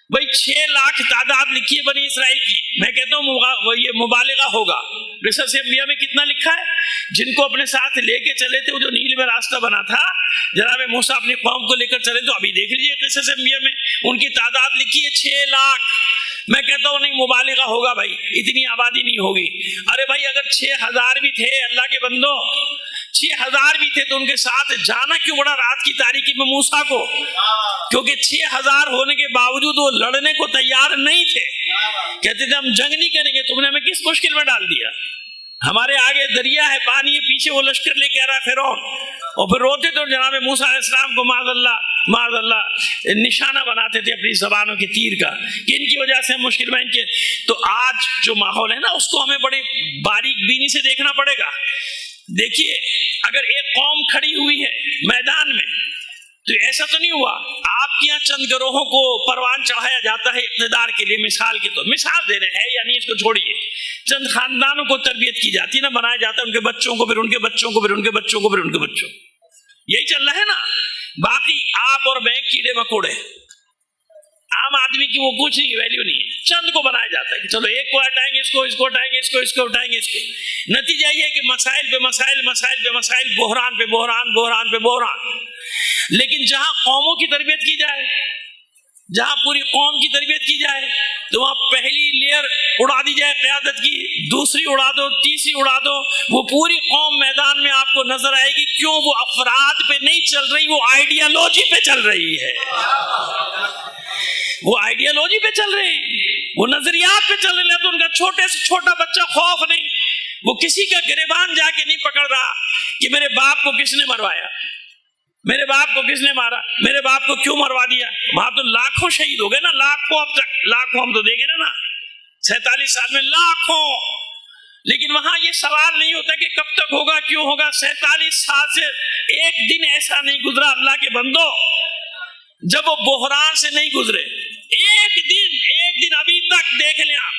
بھائی 6 لاکھ تعداد لکھی ہے بنی اسرائیل کی، میں کہتا ہوں یہ مبالغہ ہوگا، قصص انبیاء میں کتنا لکھا ہے، جن کو اپنے ساتھ لے کے چلے تھے، وہ جو نیل میں راستہ بنا تھا، جناب موسیٰ اپنی قوم کو لے کر چلے، تو ابھی دیکھ لیجیے قصص انبیاء میں ان کی تعداد لکھی ہے 6 لاکھ، میں کہتا ہوں نہیں مبالغہ ہوگا بھائی، اتنی آبادی نہیں ہوگی۔ ارے بھائی اگر 6000 بھی تھے اللہ کے بندوں، 6000 بھی تھے تو ان کے ساتھ جانا کیوں پڑا رات کی تاریکی میں موسیٰ کو؟ کیونکہ 6000 ہونے کے باوجود وہ لڑنے کو تیار نہیں تھے، کہتے تھے ہم جنگ نہیں کریں گے، تم نے ہمیں کس مشکل میں ڈال دیا، ہمارے آگے دریا ہے، پانی ہے، پیچھے وہ لشکر لے کے آ رہا ہے فرعون، اور پھر روتے تو جناب موسیٰ علیہ السلام کو معاذ اللہ نشانہ بناتے تھے اپنی زبانوں کے تیر کا کہ ان کی وجہ سے ہم مشکل میں ان کے۔ تو آج جو ماحول ہے نا اس کو ہمیں بڑی باریک بینی سے دیکھنا پڑے گا۔ دیکھیے اگر ایک قوم کھڑی ہوئی ہے میدان میں تو ایسا تو نہیں ہوا آپ کے یہاں چند گروہوں کو پروان چڑھایا جاتا ہے اقتدار کے لیے، مثال کے طور مثال دے رہے ہیں یا نہیں اس کو چھوڑیے، چند خاندانوں کو تربیت کی جاتی ہے نا، بنایا جاتا ہے ان کے بچوں کو، پھر ان کے بچوں کو، پھر ان کے بچوں کو، پھر ان کے بچوں، یہی چل رہا ہے نا۔ باقی آپ اور میں کیڑے مکوڑے، عام آدمی کی وہ کچھ نہیں ویلیو نہیں ہے، چند کو بنایا جاتا ہے کہ چلو ایک کو ہٹائیں گے، اس کو ہٹائیں گے، اس کو ہٹائیں گے، اس کو. نتیجہ یہ ہے کہ مسائل پہ مسائل، مسائل پہ مسائل، بحران پہ بحران، بحران پہ بحران. لیکن جہاں قوموں کی تربیت کی جائے، جہاں پوری قوم کی تربیت کی جائے، تو وہاں پہلی لیئر اڑا دی جائے قیادت کی، دوسری اڑا دو، تیسری اڑا دو، وہ پوری قوم میدان میں آپ کو نظر آئے گی. کیوں؟ وہ افراد پہ نہیں چل رہی، وہ آئیڈیالوجی پہ چل رہی ہے. وہ آئیڈیالوجی پہ چل رہے ہیں، وہ نظریات پہ چل رہے ہیں. تو ان کا چھوٹے سے چھوٹا بچہ خوف نہیں، وہ کسی کا گریبان جا کے نہیں پکڑ رہا کہ میرے باپ کو کس نے مروایا، میرے باپ کو کس نے مارا، میرے باپ کو کیوں مروا دیا. وہاں تو لاکھوں شہید ہو گئے نا، لاکھوں، اب تک لاکھوں ہم تو دیکھ رہے نا 47 سال میں لاکھوں. لیکن وہاں یہ سوال نہیں ہوتا کہ کب تک ہوگا، کیوں ہوگا. 47 سال سے ایک دن ایسا نہیں گزرا اللہ کے بندو جب وہ بحران سے نہیں گزرے. ایک دن ابھی تک دیکھ لیں آپ.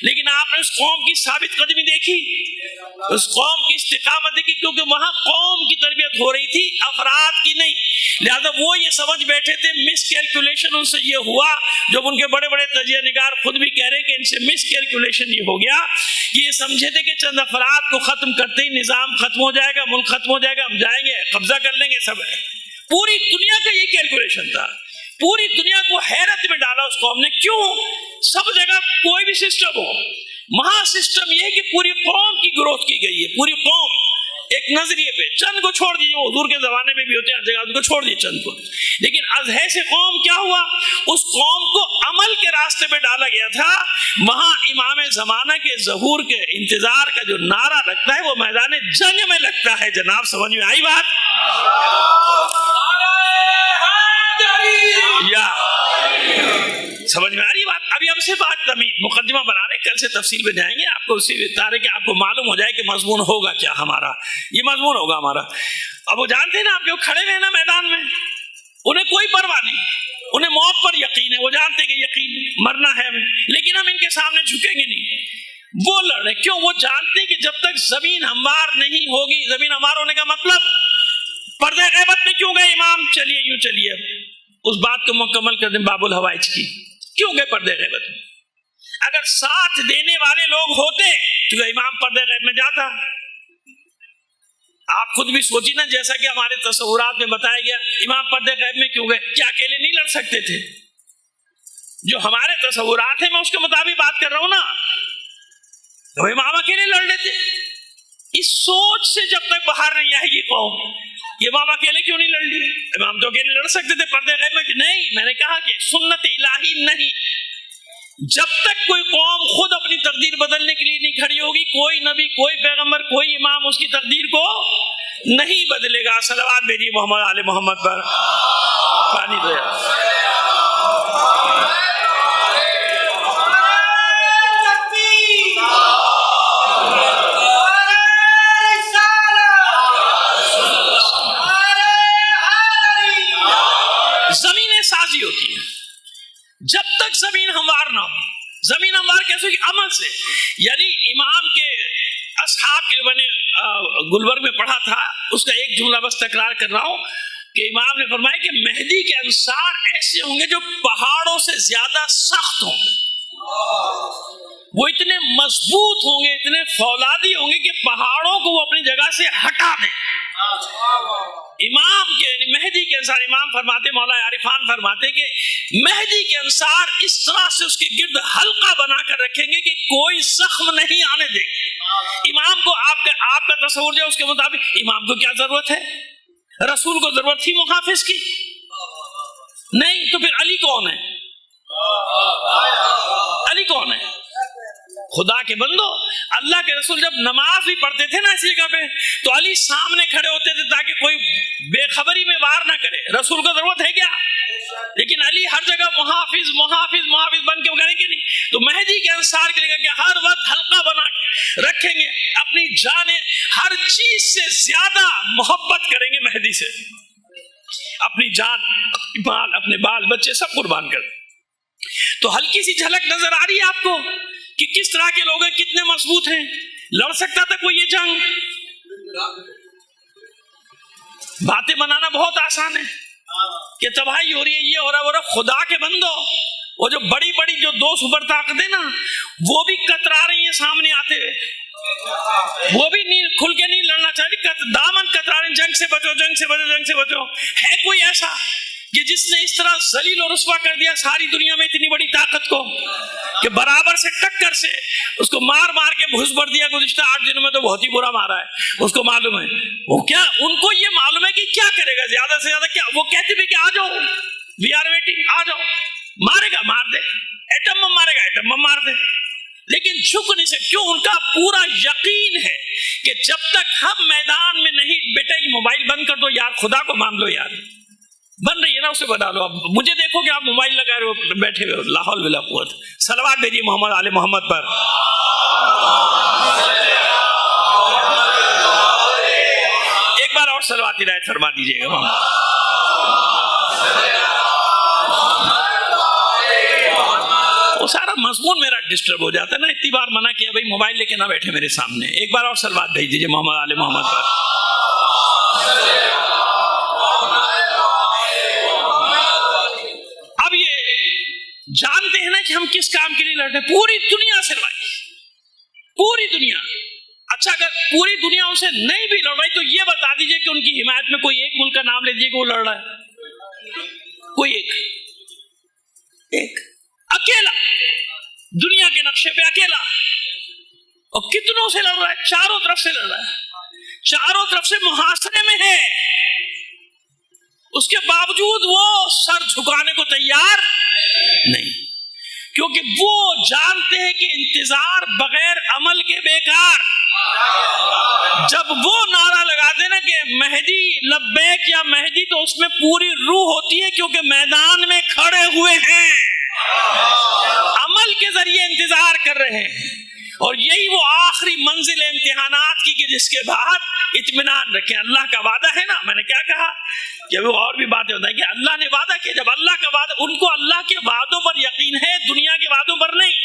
لیکن آپ نے اس قوم کی ثابت قدمی دیکھی، اس قوم کی استقامت دیکھی، کیونکہ وہاں قوم کی تربیت ہو رہی تھی، افراد کی نہیں. لہذا وہ یہ سمجھ بیٹھے تھے، مس کیلکولیشن ان سے یہ ہوا، جب ان کے بڑے بڑے تجزیہ نگار خود بھی کہہ رہے ہیں کہ ان سے مس کیلکولیشن یہ ہو گیا کہ یہ سمجھے تھے کہ چند افراد کو ختم کرتے ہی نظام ختم ہو جائے گا، ملک ختم ہو جائے گا، ہم جائیں گے قبضہ کر لیں گے سب. پوری دنیا کا یہ کیلکولیشن تھا، پوری دنیا کو حیرت میں ڈالا اس قوم نے. کیوں؟ سب جگہ کوئی بھی سسٹم ہو، وہاں سسٹم یہ ہے کہ پوری قوم کی گروتھ کی گئی ہے، پوری قوم ایک نظریے پہ. چند کو چھوڑ دیجیے، وہ حضور کے زمانے میں بھی ہوتے ہیں ہر جگہ، ان کو چھوڑ دیجیے چند کو. لیکن ازہے سے قوم کیا ہوا؟ اس قوم کو عمل کے راستے پہ ڈالا گیا تھا. وہاں امام زمانہ کے ظہور کے انتظار کا جو نعرہ لگتا ہے وہ میدان جنگ میں لگتا ہے. جناب سمجھ میں آئی بات؟ یا سمجھ میں آ رہی بات؟ ابھی ہم صرف آج مقدمہ بنا رہے، کل سے تفصیل میں جائیں گے. آپ کو اسی طرح کہ آپ کو معلوم ہو جائے کہ مضمون ہوگا کیا ہمارا. یہ مضمون ہوگا ہمارا. اب وہ جانتے ہیں نا، آپ جو کھڑے ہوئے نا میدان میں، انہیں کوئی پرواہ نہیں، انہیں موت پر یقین ہے. وہ جانتے کہ یقین مرنا ہے ہمیں، لیکن ہم ان کے سامنے جھکیں گے نہیں. وہ لڑے کیوں؟ وہ جانتے ہیں کہ جب تک زمین ہموار نہیں ہوگی. زمین ہموار ہونے کا مطلب پردہ غیبت میں کیوں گئے امام؟ چلیے یوں چلیے اس بات کو مکمل کر دیں. باب الحوائج کی کیوں گئے پردہ غیبت میں؟ اگر ساتھ دینے والے لوگ ہوتے تو امام پردہ غیب میں جاتا. آپ خود بھی سوچی نا، جیسا کہ ہمارے تصورات میں بتایا گیا، امام پردہ غیب میں کیوں گئے؟ کیا اکیلے نہیں لڑ سکتے تھے؟ جو ہمارے تصورات ہیں میں اس کے مطابق بات کر رہا ہوں نا، تو امام اکیلے لڑ لیتے. اس سوچ سے جب تک باہر نہیں آئے گی قوم، امام اکیلے کیوں نہیں لڑ لیے؟ امام تو اکیلے لڑ سکتے تھے پردے غیب میں. نہیں، میں نے کہا کہ سنت الہی نہیں. جب تک کوئی قوم خود اپنی تقدیر بدلنے کے لیے نہیں کھڑی ہوگی، کوئی نبی، کوئی پیغمبر، کوئی امام اس کی تقدیر کو نہیں بدلے گا. صلوات بھیجیے محمد آل محمد پر. پانی دو یار. زمینیں سازی ہوتی ہیں جب تک زمین ہموار نہ ہو. زمین ہموار کیسے ہوگی؟ عمل سے. یعنی امام کے اصحاب کے، میں نے گلبرگ میں پڑھا تھا، اس کا ایک جملہ بس تکرار کر رہا ہوں کہ امام نے فرمایا کہ مہدی کے انصار ایسے ہوں گے جو پہاڑوں سے زیادہ سخت ہوں گے. وہ اتنے مضبوط ہوں گے، اتنے فولادی ہوں گے کہ پہاڑوں کو وہ اپنی جگہ سے ہٹا دیں. امام کے یعنی مہدی کے انصار، امام فرماتے، مولا عارفان فرماتے کہ مہدی کے انصار اس طرح سے اس کے گرد حلقہ بنا کر رکھیں گے کہ کوئی زخم نہیں آنے دیں گے. امام کو آپ کا تصور جو اس کے مطابق، امام کو کیا ضرورت ہے؟ رسول کو ضرورت تھی محافظ کی؟ نہیں. تو پھر علی کون ہے؟ علی کون ہے؟ خدا کے بندو، اللہ کے رسول جب نماز بھی پڑھتے تھے نا اس جگہ پہ، تو علی سامنے کھڑے ہوتے تھے تاکہ کوئی بے خبری میں وار نہ کرے. رسول کو ضرورت ہے کیا؟ لیکن علی ہر جگہ محافظ محافظ محافظ بن کے کریں گے نہیں. تو مہدی کے انصار کے لیے کہ ہر وقت حلقہ بنا کے رکھیں گے، اپنی جانیں ہر چیز سے زیادہ محبت کریں گے مہدی سے. اپنی جان، مال، اپنے بال بچے سب قربان کر. تو ہلکی سی جھلک نظر آ رہی ہے آپ کو کہ کس طرح کے لوگ ہیں، کتنے مضبوط ہیں. لڑ سکتا تھا کوئی یہ جنگ؟ باتیں بنانا بہت آسان ہے، کہ تباہی ہو رہی ہے، یہ ہو رہا ہے۔ خدا کے بندو، وہ جو بڑی بڑی جو دو سپر طاقتیں نا، وہ بھی کترا رہی ہیں سامنے آتے ہوئے، وہ بھی نہیں کھل کے نہیں لڑنا چاہیے، دامن کترا رہے ہیں، جنگ سے بچو، جنگ سے بچو، جنگ سے بچو۔ ہے کوئی ایسا کہ جس نے اس طرح ذلیل اور رسوا کر دیا ساری دنیا میں اتنی بڑی طاقت کو، کہ برابر سے ٹکر سے اس کو مار مار کے بھوس بھر دیا؟ گزشتہ 8 دنوں میں تو بہت ہی برا مارا ہے، اس کو معلوم ہے۔ وہ کیا ان کو یہ معلوم ہے کہ کیا کرے گا زیادہ سے زیادہ، کیا وہ کہتے بھی کہ آ جاؤ، وی آر ویٹنگ، آ جاؤ، مارے گا مار دے، ایٹم بم مارے گا ایٹم بم مار دے، لیکن جھک نہیں سکتے۔ کیوں؟ ان کا پورا یقین ہے کہ جب تک ہم میدان میں نہیں، بیٹا یہ موبائل بند کر دو یار، خدا کو مان لو یار، بن رہی ہے نا اسے بنا لو۔ اب مجھے دیکھو کہ آپ موبائل لگا رہے ہو، بیٹھے ہوئے، لا حول ولا قوت۔ صلوات بھیجیے محمد آل محمد پر۔ ایک بار اور صلوات ہدایت فرما دیجیے گا۔ وہ سارا مضمون میرا ڈسٹرب ہو جاتا ہے نا، اتنی بار منع کیا بھائی موبائل لے کے نہ بیٹھے میرے سامنے۔ ایک بار اور صلوات بھیج دیجیے محمد آل محمد پر۔ اب یہ جانتے ہیں نا کہ ہم کس کام کے لیے لڑتے ہیں؟ پوری دنیا سے لڑائی، پوری دنیا۔ اچھا اگر پوری دنیا ان سے نہیں بھی لڑ رہی تو یہ بتا دیجئے کہ ان کی حمایت میں کوئی ایک ملک کا نام لے دیجئے کہ وہ لڑ رہا ہے، کوئی ایک اکیلا دنیا کے نقشے پہ اکیلا، اور کتنوں سے لڑ رہا ہے؟ چاروں طرف سے لڑ رہا ہے، چاروں طرف سے محاصرے میں ہے، اس کے باوجود وہ سر جھکانے کو تیار نہیں، کیونکہ وہ جانتے ہیں کہ انتظار بغیر عمل کے بیکار۔ جب وہ نعرہ لگاتے نا کہ مہدی لبیک یا مہدی، تو اس میں پوری روح ہوتی ہے، کیونکہ میدان میں کھڑے ہوئے ہیں، عمل کے ذریعے انتظار کر رہے ہیں، اور یہی وہ آخری منزل امتحانات کی کہ جس کے بعد اطمینان رکھیں۔ اللہ کا وعدہ ہے نا، میں نے کیا کہا کہ وہ اور بھی باتیں ہوتا ہے کہ اللہ نے وعدہ کیا، جب اللہ کا وعدہ، ان کو اللہ کے وعدوں پر یقین ہے، دنیا کے وعدوں پر نہیں،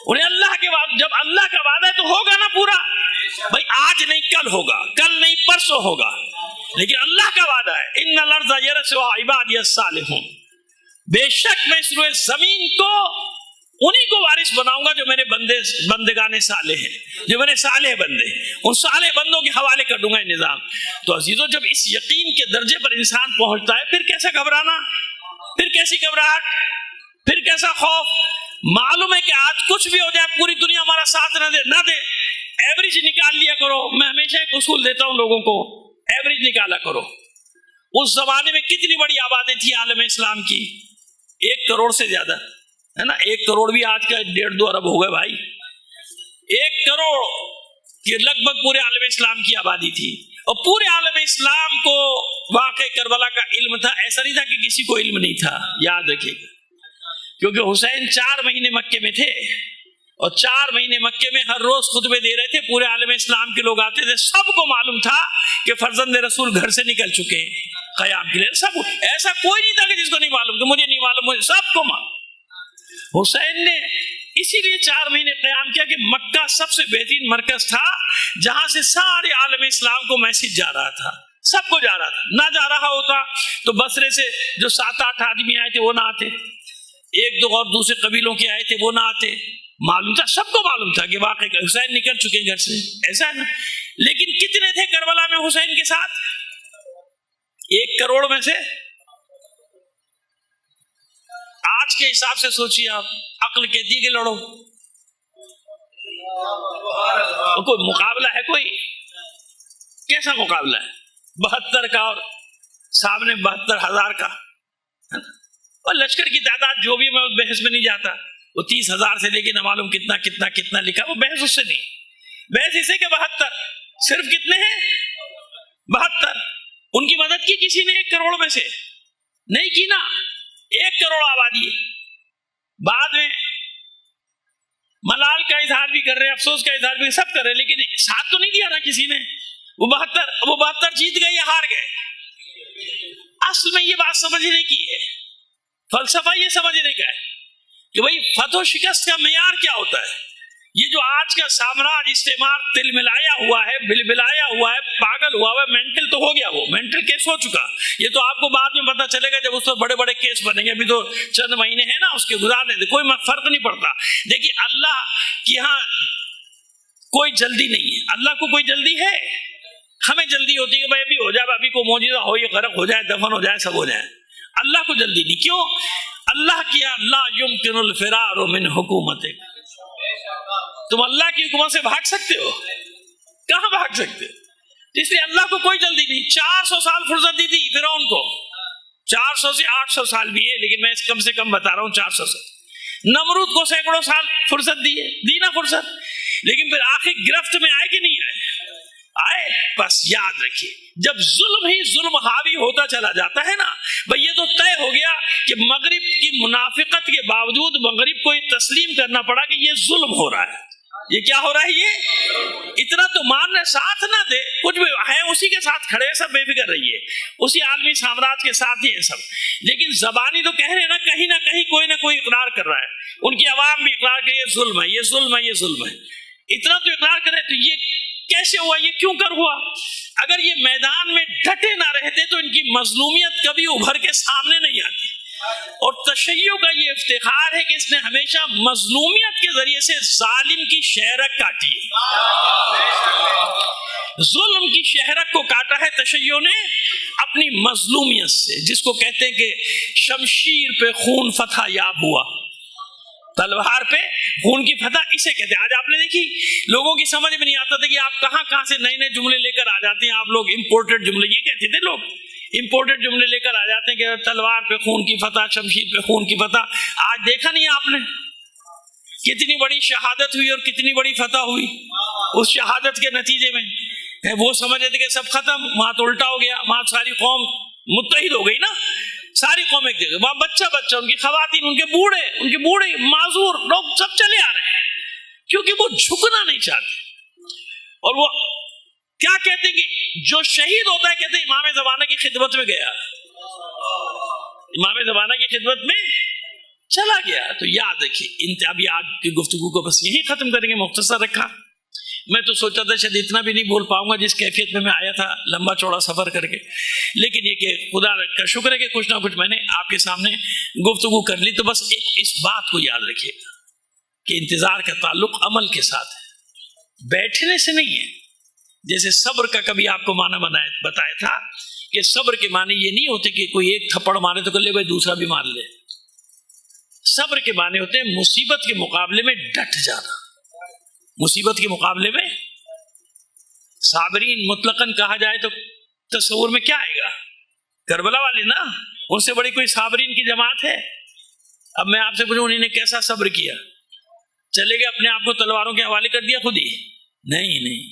انہیں اللہ کے وعدے، جب اللہ کا وعدہ ہے تو ہوگا نا پورا، بھائی آج نہیں کل ہوگا، کل نہیں پرسوں ہوگا، لیکن اللہ کا وعدہ ہے ان الارض یرثها عبادی الصالحون، بے شک میں اس روئے زمین کو انہی کو وارث بناؤں گا جو میرے بندگان صالح ہیں، جو میرے صالح بندے، ان صالح بندوں کے حوالے کر دوں گا یہ نظام۔ تو عزیزو جب اس یقین کے درجے پر انسان پہنچتا ہے، پھر کیسا گھبرانا، پھر کیسی گھبراہٹ، پھر کیسا خوف۔ معلوم ہے کہ آج کچھ بھی ہو جائے، پوری دنیا ہمارا ساتھ نہ دے، ایوریج نکال لیا کرو۔ میں ہمیشہ ایک اصول دیتا ہوں لوگوں کو، ایوریج نکالا کرو۔ اس زمانے میں کتنی بڑی آبادی تھی عالم اسلام کی؟ 1 کروڑ سے زیادہ ہے نا، 1 کروڑ بھی آج کا 1.5-2 ارب ہو گئے بھائی۔ 1 کروڑ کی لگ بھگ پورے عالم اسلام کی آبادی تھی، اور پورے عالم اسلام کو واقع کربلا کا علم تھا، ایسا نہیں تھا کہ کسی کو علم نہیں تھا، یاد رکھیے گا، کیونکہ حسین 4 مہینے مکے میں تھے، اور 4 مہینے مکے میں ہر روز خطبے دے رہے تھے، پورے عالم اسلام کے لوگ آتے تھے، سب کو معلوم تھا کہ فرزند رسول گھر سے نکل چکے قیام کے لیے، سب، ایسا کوئی نہیں تھا کہ جس کو نہیں معلوم کہ مجھے نہیں معلوم، مجھے سب کو معلوم۔ حسین نے اسی لیے 4 مہینے قیام کیا کہ مکہ سب سے بہترین مرکز تھا جہاں سے سارے عالم اسلام کو میسج جا رہا تھا، سب کو جا رہا تھا، نہ جا رہا ہوتا تو بصرے سے جو 7-8 آدمی آئے تھے وہ نہ آتے، 1-2 اور دوسرے قبیلوں کے آئے تھے وہ نہ آتے، معلوم تھا، سب کو معلوم تھا کہ واقعی حسین نکل چکے گھر سے، ایسا ہے نا۔ لیکن کتنے تھے کربلا میں حسین کے ساتھ؟ 1 کروڑ میں سے آج کے حساب سے سوچیے آپ، عقل کہتی ہے کہ لڑو، کوئی مقابلہ ہے؟ کوئی کیسا مقابلہ ہے؟ 72 کا اور سامنے 72,000 کا، اور لشکر کی تعداد جو بھی، میں اس بحث میں نہیں جاتا، وہ 30,000 سے لے کے نہ معلوم کتنا کتنا کتنا لکھا، وہ بحث اس سے نہیں، بحث اسے کہ 72 صرف کتنے ہیں؟ 72۔ ان کی مدد کی کسی نے 1 کروڑ میں سے؟ نہیں کی نا، 1 کروڑ آبادی ہے۔ بعد میں ملال کا اظہار بھی کر رہے ہیں، افسوس کا اظہار بھی، سب کر رہے ہیں، لیکن ساتھ تو نہیں دیا نا کسی نے۔ وہ 72 جیت گئے یا ہار گئے؟ اصل میں یہ بات سمجھنے کی ہے، فلسفہ یہ سمجھنے کا ہے کہ بھئی فتح و شکست کا معیار کیا ہوتا ہے۔ یہ جو آج کا سامراج استعمار تل ملایا ہوا ہے، بل بلایا ہوا ہے، پاگل ہوا ہے، مینٹل تو ہو گیا، وہ مینٹل کیس ہو چکا. یہ تو آپ کو بعد میں پتا چلے گا جب اس پر بڑے بڑے کیس بنیں گے. ابھی تو چند مہینے ہیں نا اس کے گزارنے سے، کوئی فرق نہیں پڑتا. دیکھیے اللہ کی یہاں کوئی جلدی نہیں ہے. اللہ کو کوئی جلدی ہے؟ ہمیں جلدی ہوتی ہے کہ بھائی ابھی ہو جائے، ابھی کو معجزہ ہو، یہ غرق ہو جائے، دفن ہو جائے، سب ہو جائے. اللہ کو جلدی نہیں. کیوں؟ اللہ کیا لا یمکن الفرار من حکومت. تم اللہ کی حکومت سے بھاگ سکتے ہو؟ کہاں بھاگ سکتے؟ اس لیے اللہ کو کوئی جلدی نہیں. 400 سال فرصت دی تھی فرعون کو، 400 سے 800 سال بھی ہے، لیکن میں کم سے کم بتا رہا ہوں 400 سے. نمرود کو سینکڑوں سال فرصت دی نا فرصت، لیکن پھر آخر گرفت میں آئے کہ نہیں آئے؟ بس یاد رکھیے، جب ظلم ہی ظلم حاوی ہوتا چلا جاتا ہے نا بھئی، یہ تو طے ہو گیا کہ مغرب کی منافقت کے باوجود مغرب کو یہ تسلیم کرنا پڑا کہ یہ ظلم ہو رہا ہے. یہ کیا ہو رہا ہے؟ یہ اتنا تو مان رہے، ساتھ نہ دے، کچھ بھی ہے اسی کے ساتھ کھڑے، سب بے فکر رہیے، اسی عالمی سامراج کے ساتھ ہی ہے سب. لیکن زبانی تو کہہ رہے ہیں نا، کہیں نہ کہیں کوئی نہ کوئی اقرار کر رہا ہے. ان کی عوام بھی اقرار کر یہ ظلم ہے، یہ ظلم ہے، یہ ظلم ہے. اتنا تو اقرار کرے. تو یہ کیسے ہوا؟ یہ کیوں کر ہوا؟ اگر یہ میدان میں ڈٹے نہ رہتے تو ان کی مظلومیت کبھی ابھر کے سامنے نہیں آتی. اور تشیع کا یہ افتخار ہے کہ اس نے ہمیشہ مظلومیت کے ذریعے سے ظالم کی شہرک کاٹی ہے. ظلم کی شہرک کو کاٹا ہے تشیع نے اپنی مظلومیت سے، جس کو کہتے ہیں کہ شمشیر پہ خون فتح یاب ہوا. تلوار پہ خون کی فتح اسے کہتے ہیں. آج آپ نے دیکھی لوگوں کی سمجھ میں نہیں آتا تھا کہ آپ کہاں سے نئے نئے جملے لے کر آ جاتے ہیں. آپ لوگ امپورٹڈ جملے، یہ کہتے تھے لوگ، امپورٹڈ جملے لے کر آ جاتے ہیں کہ تلوار پہ خون کی فتح، شمشیر پہ خون کی فتح. آج دیکھا نہیں آپ نے کتنی بڑی شہادت ہوئی اور کتنی بڑی فتح ہوئی. اس شہادت کے نتیجے میں وہ سمجھ رہے تھے کہ سب ختم، وہاں تو الٹا ہو گیا، وہاں ساری قوم متحد ہو گئی نا، ساری قوم ایک جگہ، وہاں بچہ، ان کی خواتین، ان کے بوڑھے معذور لوگ سب چلے آ رہے ہیں، کیونکہ وہ جھکنا نہیں چاہتے. اور وہ کیا کہتے ہیں کہ جو شہید ہوتا ہے کہتے ہیں امام زمانہ کی خدمت میں گیا، امام زمانہ کی خدمت میں چلا گیا. تو یاد رکھیے، ابھی آج کی گفتگو کو بس یہی ختم کریں گے، مختصر رکھا. میں تو سوچا تھا شاید اتنا بھی نہیں بول پاؤں گا جس کیفیت میں آیا تھا، لمبا چوڑا سفر کر کے، لیکن یہ کہ خدا کا شکر ہے کہ کچھ نہ کچھ میں نے آپ کے سامنے گفتگو کر لی. تو بس اس بات کو یاد رکھیے گا کہ انتظار کا تعلق عمل کے ساتھ ہے، بیٹھنے سے نہیں ہے. جیسے صبر کا کبھی آپ کو معنی بتایا تھا کہ صبر کے معنی یہ نہیں ہوتے کہ کوئی ایک تھپڑ مارے تو کر لے، کوئی دوسرا بھی مار لے. صبر کے معنی ہوتے ہیں مصیبت کے مقابلے میں ڈٹ جانا. مصیبت کے مقابلے میں صابرین مطلقاً کہا جائے تو تصور میں کیا آئے گا؟ کربلا والے نا، ان سے بڑی کوئی صابرین کی جماعت ہے؟ اب میں آپ سے پوچھوں انہوں نے کیسا صبر کیا؟ چلے گئے اپنے آپ کو تلواروں کے حوالے کر دیا خود ہی؟ نہیں،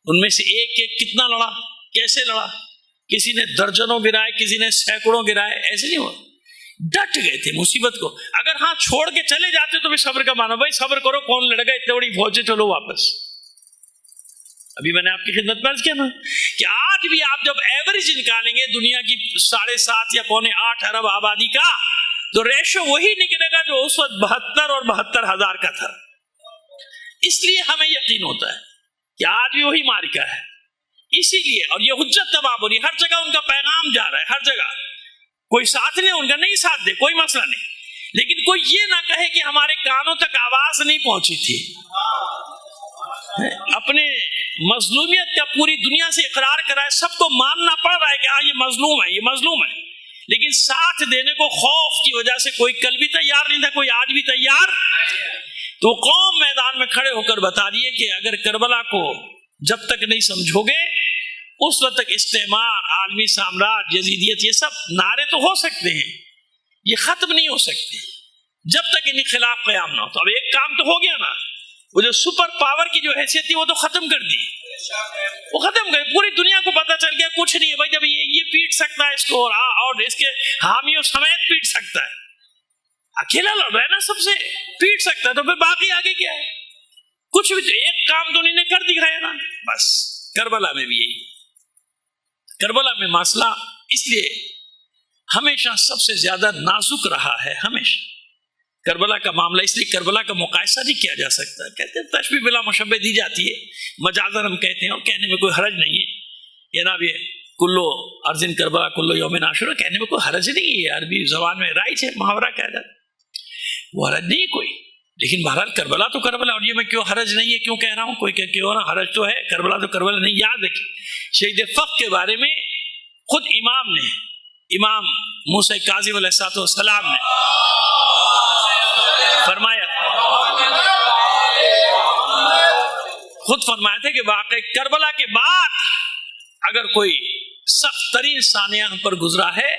ان میں سے ایک کتنا لڑا، کیسے لڑا؟ کسی نے درجنوں گرائے، کسی نے سینکڑوں گرائے، ایسے نہیں ہوا، ڈٹ گئے تھے مصیبت کو. اگر ہاں چھوڑ کے چلے جاتے تو بھی صبر کا معنی بھائی صبر کرو، کون لڑ گا، اتنی بڑی فوج سے چلو واپس. ابھی میں نے آپ کی خدمت میں عرض کیا نا کہ آج بھی آپ جب ایوریج نکالیں گے دنیا کی 7.5 یا 7.8 ارب آبادی کا، تو ریشو وہی نکلے گا جو اس وقت 72 اور 72,000 کا تھا. اس لیے ہمیں یقین ہوتا ہے کہ آج بھی وہی مارکا ہے. اسی لیے، اور یہ حجت تمام ہو رہی، ہر جگہ ان کا پیغام جا رہا ہے، ہر جگہ. کوئی ساتھ لے ان کا، نہیں ساتھ دے، کوئی مسئلہ نہیں، لیکن کوئی یہ نہ کہے کہ ہمارے کانوں تک آواز نہیں پہنچی تھی. اپنے مظلومیت کا پوری دنیا سے اقرار کرائے، سب کو ماننا پڑ رہا ہے کہ ہاں یہ مظلوم ہے، یہ مظلوم ہے، لیکن ساتھ دینے کو خوف کی وجہ سے کوئی کل بھی تیار نہیں تھا، کوئی آج بھی تیار. تو قوم میدان میں کھڑے ہو کر بتا رہی ہے کہ اگر کربلا کو جب تک نہیں سمجھو گے اس وقت تک استعمار، عالمی سامراج، یزیدیت، یہ سب نعرے تو ہو سکتے ہیں، یہ ختم نہیں ہو سکتے جب تک ان کے خلاف قیام نہ ہو. تو اب ایک کام تو ہو گیا نا، وہ جو سپر پاور کی جو حیثیت تھی وہ تو ختم کر دی، وہ ختم کر، پوری دنیا کو پتا چل گیا کچھ نہیں ہے بھائی. جب یہ پیٹ سکتا ہے اس کو اور اس کے حامیوں سمیت پیٹ سکتا ہے، اکیلا لڑ رہا ہے نا، سب سے پیٹ سکتا ہے، تو پھر باقی آگے کیا ہے؟ کچھ بھی. تو ایک کام تو انہوں نے کر دکھایا نا. بس کربلا میں بھی یہی، کربلا میں مسئلہ اس لیے ہمیشہ سب سے زیادہ نازک رہا ہے، ہمیشہ کربلا کا معاملہ اس لیے کربلا کا مقایسہ نہیں کیا جا سکتا. کہتے ہیں تشبیہ بلا مشبہ دی جاتی ہے, مجازن ہم کہتے ہیں, اور کہنے میں کوئی حرج نہیں ہے. جناب یہ کلو ارزن کربلا کلو یوم عاشورہ کہنے میں کوئی حرج نہیں ہے, عربی زبان میں رائج ہے, محاورہ کہہ جاتا ہے, وہ حرج نہیں ہے کوئی. لیکن بہرحال کربلا تو کربلا, اور یہ میں کیوں حرج نہیں ہے کیوں کہہ رہا ہوں, کوئی کہ کیوں نا حرج تو ہے, کربلا تو کربلا نہیں. یاد رکھیں شہید فق کے بارے میں خود امام موسیٰ کاظم علیہ السلام نے فرمایا, خود فرمایا تھا کہ واقع کربلا کے بعد اگر کوئی سخت ترین سانحہ ہم پر گزرا ہے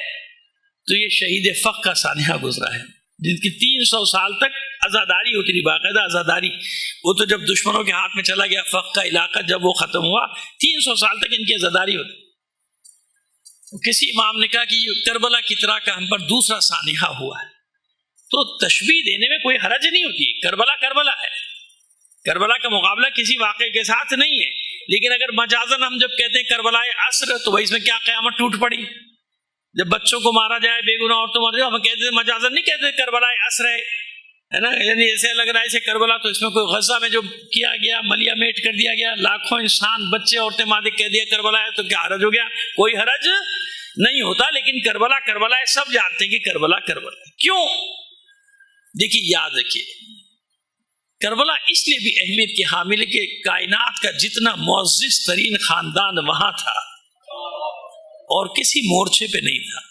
تو یہ شہید فق کا سانحہ گزرا ہے, جن کی 300 سال تک عزاداری ہوتی رہی, باقاعدہ عزاداری. وہ تو جب دشمنوں کے ہاتھ میں چلا گیا فق کا علاقہ, جب وہ ختم ہوا 300 سال تک ان کی عزاداری ہوتی. کسی امام نے کہا کہ یہ کربلا کی طرح کا ہم پر دوسرا سانحہ ہوا ہے, تو تشبیہ دینے میں کوئی حرج نہیں ہوتی. کربلا کربلا ہے, کربلا کا مقابلہ کسی واقعے کے ساتھ نہیں ہے. لیکن اگر مجازن ہم جب کہتے ہیں کربلا عصر, تو بھائی اس میں کیا قیامت ٹوٹ پڑی؟ جب بچوں کو مارا جائے, بے گناہ عورتوں مار جائے, ہم کہتے ہیں مجازن نہیں کہتے کربلا عصر ہے نا, یعنی ایسے لگ رہا ہے ایسے کربلا تو اس میں کوئی غزہ میں جو کیا گیا ملیا میٹ کر دیا گیا, لاکھوں انسان بچے عورتیں مادے کہہ دیا کربلا ہے, تو کیا حرج ہو گیا؟ کوئی حرج نہیں ہوتا. لیکن کربلا کربلا ہے, سب جانتے ہیں کہ کربلا کربلا ہے. کیوں؟ دیکھیے یاد رکھیے, کربلا اس لیے بھی اہمیت کی حامل ہے کہ کائنات کا جتنا معزز ترین خاندان وہاں تھا اور کسی مورچے پہ نہیں تھا,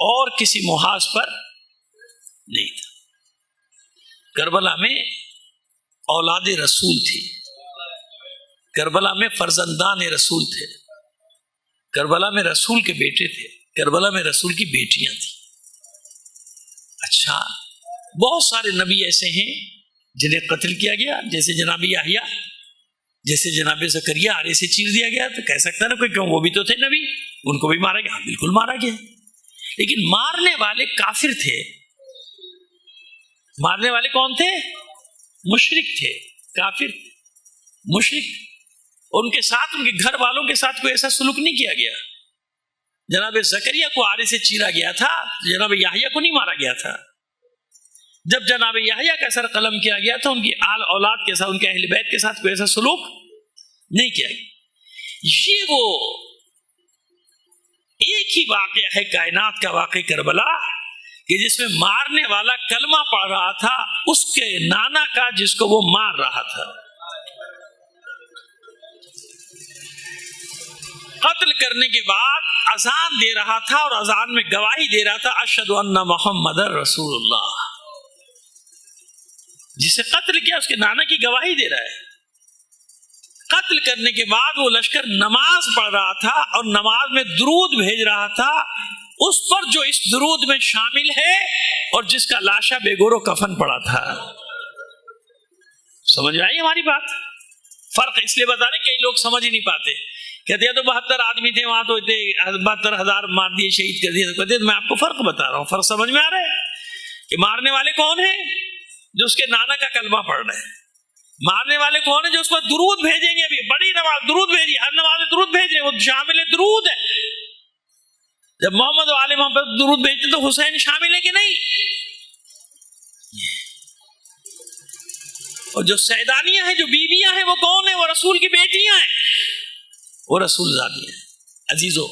اور کسی محاذ پر نہیں تھا. کربلا میں اولاد رسول تھی, کربلا میں فرزندان رسول تھے, کربلا میں رسول کے بیٹے تھے, کربلا میں رسول کی بیٹیاں تھیں. اچھا, بہت سارے نبی ایسے ہیں جنہیں قتل کیا گیا, جیسے جناب یحییٰ, جیسے جناب زکریا آرے سے چیر دیا گیا. تو کہہ سکتا نا کوئی کیوں, وہ بھی تو تھے نبی, ان کو بھی مارا گیا. بالکل مارا گیا, لیکن مارنے والے کافر تھے. مارنے والے کون تھے؟ مشرک تھے, کافر تھے, مشرک. ان کے ساتھ, ان کے گھر والوں کے ساتھ کوئی ایسا سلوک نہیں کیا گیا. جناب زکریا کو آرے سے چیرا گیا تھا, جناب یحییٰ کو نہیں مارا گیا تھا. جب جناب یحییٰ کا سر قلم کیا گیا تھا, ان کی آل اولاد کے ساتھ, ان کے اہل بیت کے ساتھ کوئی ایسا سلوک نہیں کیا گیا. یہ وہ ایک ہی واقعہ ہے کائنات کا واقعہ کربلا کہ جس میں مارنے والا کلمہ پڑھ رہا تھا اس کے نانا کا, جس کو وہ مار رہا تھا. قتل کرنے کے بعد اذان دے رہا تھا, اور اذان میں گواہی دے رہا تھا اشہد ان محمد رسول اللہ. جسے قتل کیا اس کے نانا کی گواہی دے رہا ہے. قتل کرنے کے بعد وہ لشکر نماز پڑھ رہا تھا, اور نماز میں درود بھیج رہا تھا اس پر جو اس درود میں شامل ہے, اور جس کا لاشا بے گور و کفن پڑا تھا. سمجھ آئی ہماری بات؟ فرق اس لیے بتا رہے کئی لوگ سمجھ ہی نہیں پاتے. کہتے ہیں تو 72 آدمی تھے وہاں, تو 72,000 مار دیے, شہید کر دیے. تو کہتے ہیں میں آپ کو فرق بتا رہا ہوں. فرق سمجھ میں آ رہا ہے کہ مارنے والے کون ہیں؟ جو اس کے نانا کا کلمہ پڑھ رہے ہیں. مارنے والے کون ہیں؟ جو اس پر درود بھیجیں گے. ابھی بڑی نماز درود بھیجی, ہر نماز میں درود بھیج رہے, وہ شامل درود ہے. جب محمد و آل محمد درود بھیجتے تو حسین شامل ہے کہ نہیں؟ اور جو سیدانیاں ہیں, جو بیویاں ہیں, وہ کون ہیں؟ وہ رسول کی بیٹیاں ہیں, وہ رسول زادی ہیں. عزیزو,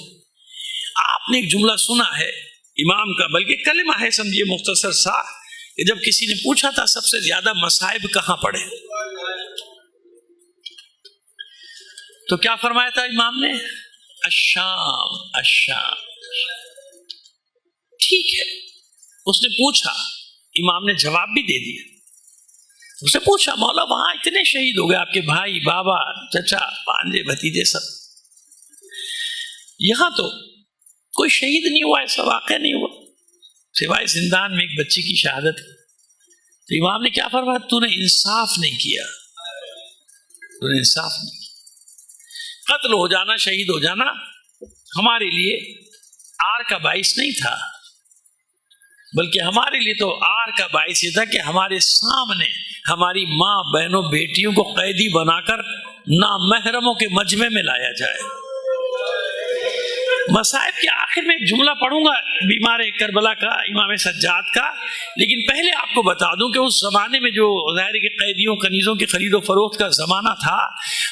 آپ نے ایک جملہ سنا ہے امام کا, بلکہ کلمہ ہے سمجھیے مختصر سا, کہ جب کسی نے پوچھا تھا سب سے زیادہ مصائب کہاں پڑے, تو کیا فرمایا تھا امام نے؟ الشام, الشام. ٹھیک ہے, اس نے پوچھا, امام نے جواب بھی دے دیا. اس نے پوچھا مولا وہاں اتنے شہید ہو گئے, آپ کے بھائی, بابا, چچا, بھانجے, بھتیجے سب, یہاں تو کوئی شہید نہیں ہوا, ایسا واقعہ نہیں ہوا سوائے زندان میں ایک بچی کی شہادت. تو امام نے کیا فرمایا؟ تو نے انصاف نہیں کیا, تو نے انصاف نہیں کیا. قتل ہو جانا, شہید ہو جانا ہمارے لیے آر کا باعث نہیں تھا, بلکہ ہمارے لیے تو آر کا باعث یہ تھا کہ ہمارے سامنے ہماری ماں, بہنوں, بیٹیوں کو قیدی بنا کر نامحرموں کے مجمع میں لایا جائے. مصائب کے آخر میں ایک جملہ پڑھوں گا بیمار کربلا کا، امام سجاد کا، لیکن پہلے آپ کو بتا دوں کہ اس زمانے میں جو ظاہر کے قیدیوں کنیزوں کی خرید و فروخت کا زمانہ تھا،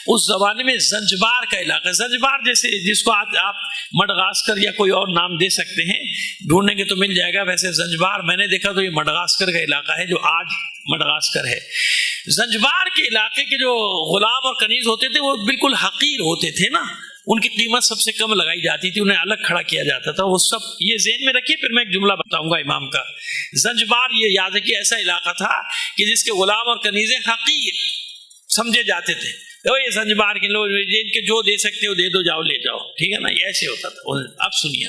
اس زمانے میں زنجبار کا علاقہ، زنجبار جیسے جس کو آپ مڈغاسکر یا کوئی اور نام دے سکتے ہیں، ڈھونڈیں گے تو مل جائے گا، ویسے زنجبار میں نے دیکھا تو یہ مڈغاسکر کا علاقہ ہے جو آج مڈغاسکر ہے۔ زنجبار کے علاقے کے جو غلام اور کنیز ہوتے تھے وہ بالکل حقیر ہوتے تھے نا، ان کی قیمت سب سے کم لگائی جاتی تھی، انہیں الگ کھڑا کیا جاتا تھا، وہ سب یہ ذہن میں رکھیے، پھر میں ایک جملہ بتاؤں گا امام کا۔ زنجبار یہ یاد ہے کہ ایسا علاقہ تھا کہ جس کے غلام اور کنیزیں حقیر سمجھے جاتے تھے، یہ زنجبار کے لوگ جن کے جو دے سکتے ہو دے دو، جاؤ لے جاؤ، ٹھیک ہے نا، یہ ایسے ہوتا تھا۔ اب سنیے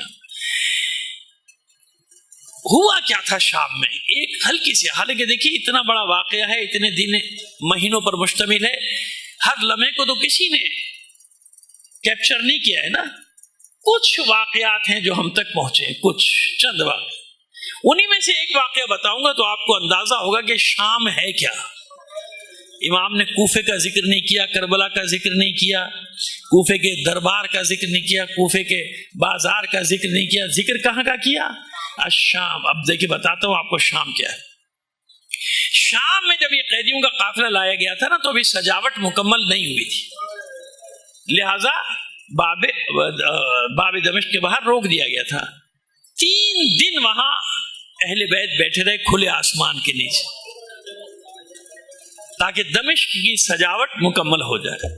ہوا کیا تھا شام میں، ایک ہلکی سی، حالانکہ دیکھیے اتنا بڑا واقعہ ہے، اتنے دن مہینوں پر مشتمل ہے، ہر لمحے کو تو کسی نے کیپچر نہیں کیا ہے نا، کچھ واقعات ہیں جو ہم تک پہنچے ہیں، کچھ چند واقعات، انہی میں سے ایک واقعہ بتاؤں گا تو آپ کو اندازہ ہوگا کہ شام ہے کیا۔ امام نے کوفے کا ذکر نہیں کیا، کربلا کا ذکر نہیں کیا، کوفے کے دربار کا ذکر نہیں کیا، کوفے کے بازار کا ذکر نہیں کیا، ذکر کہاں کا کیا؟ الشام۔ اب دیکھیں بتاتا ہوں آپ کو شام کیا ہے۔ شام میں جب یہ قیدیوں کا قافلہ لایا گیا تھا نا تو ابھی سجاوٹ مکمل نہیں ہوئی تھی، لہذا باب دمشق کے باہر روک دیا گیا تھا۔ 3 دن وہاں اہل بیت بیٹھے رہے کھلے آسمان کے نیچے تاکہ دمشق کی سجاوٹ مکمل ہو جائے۔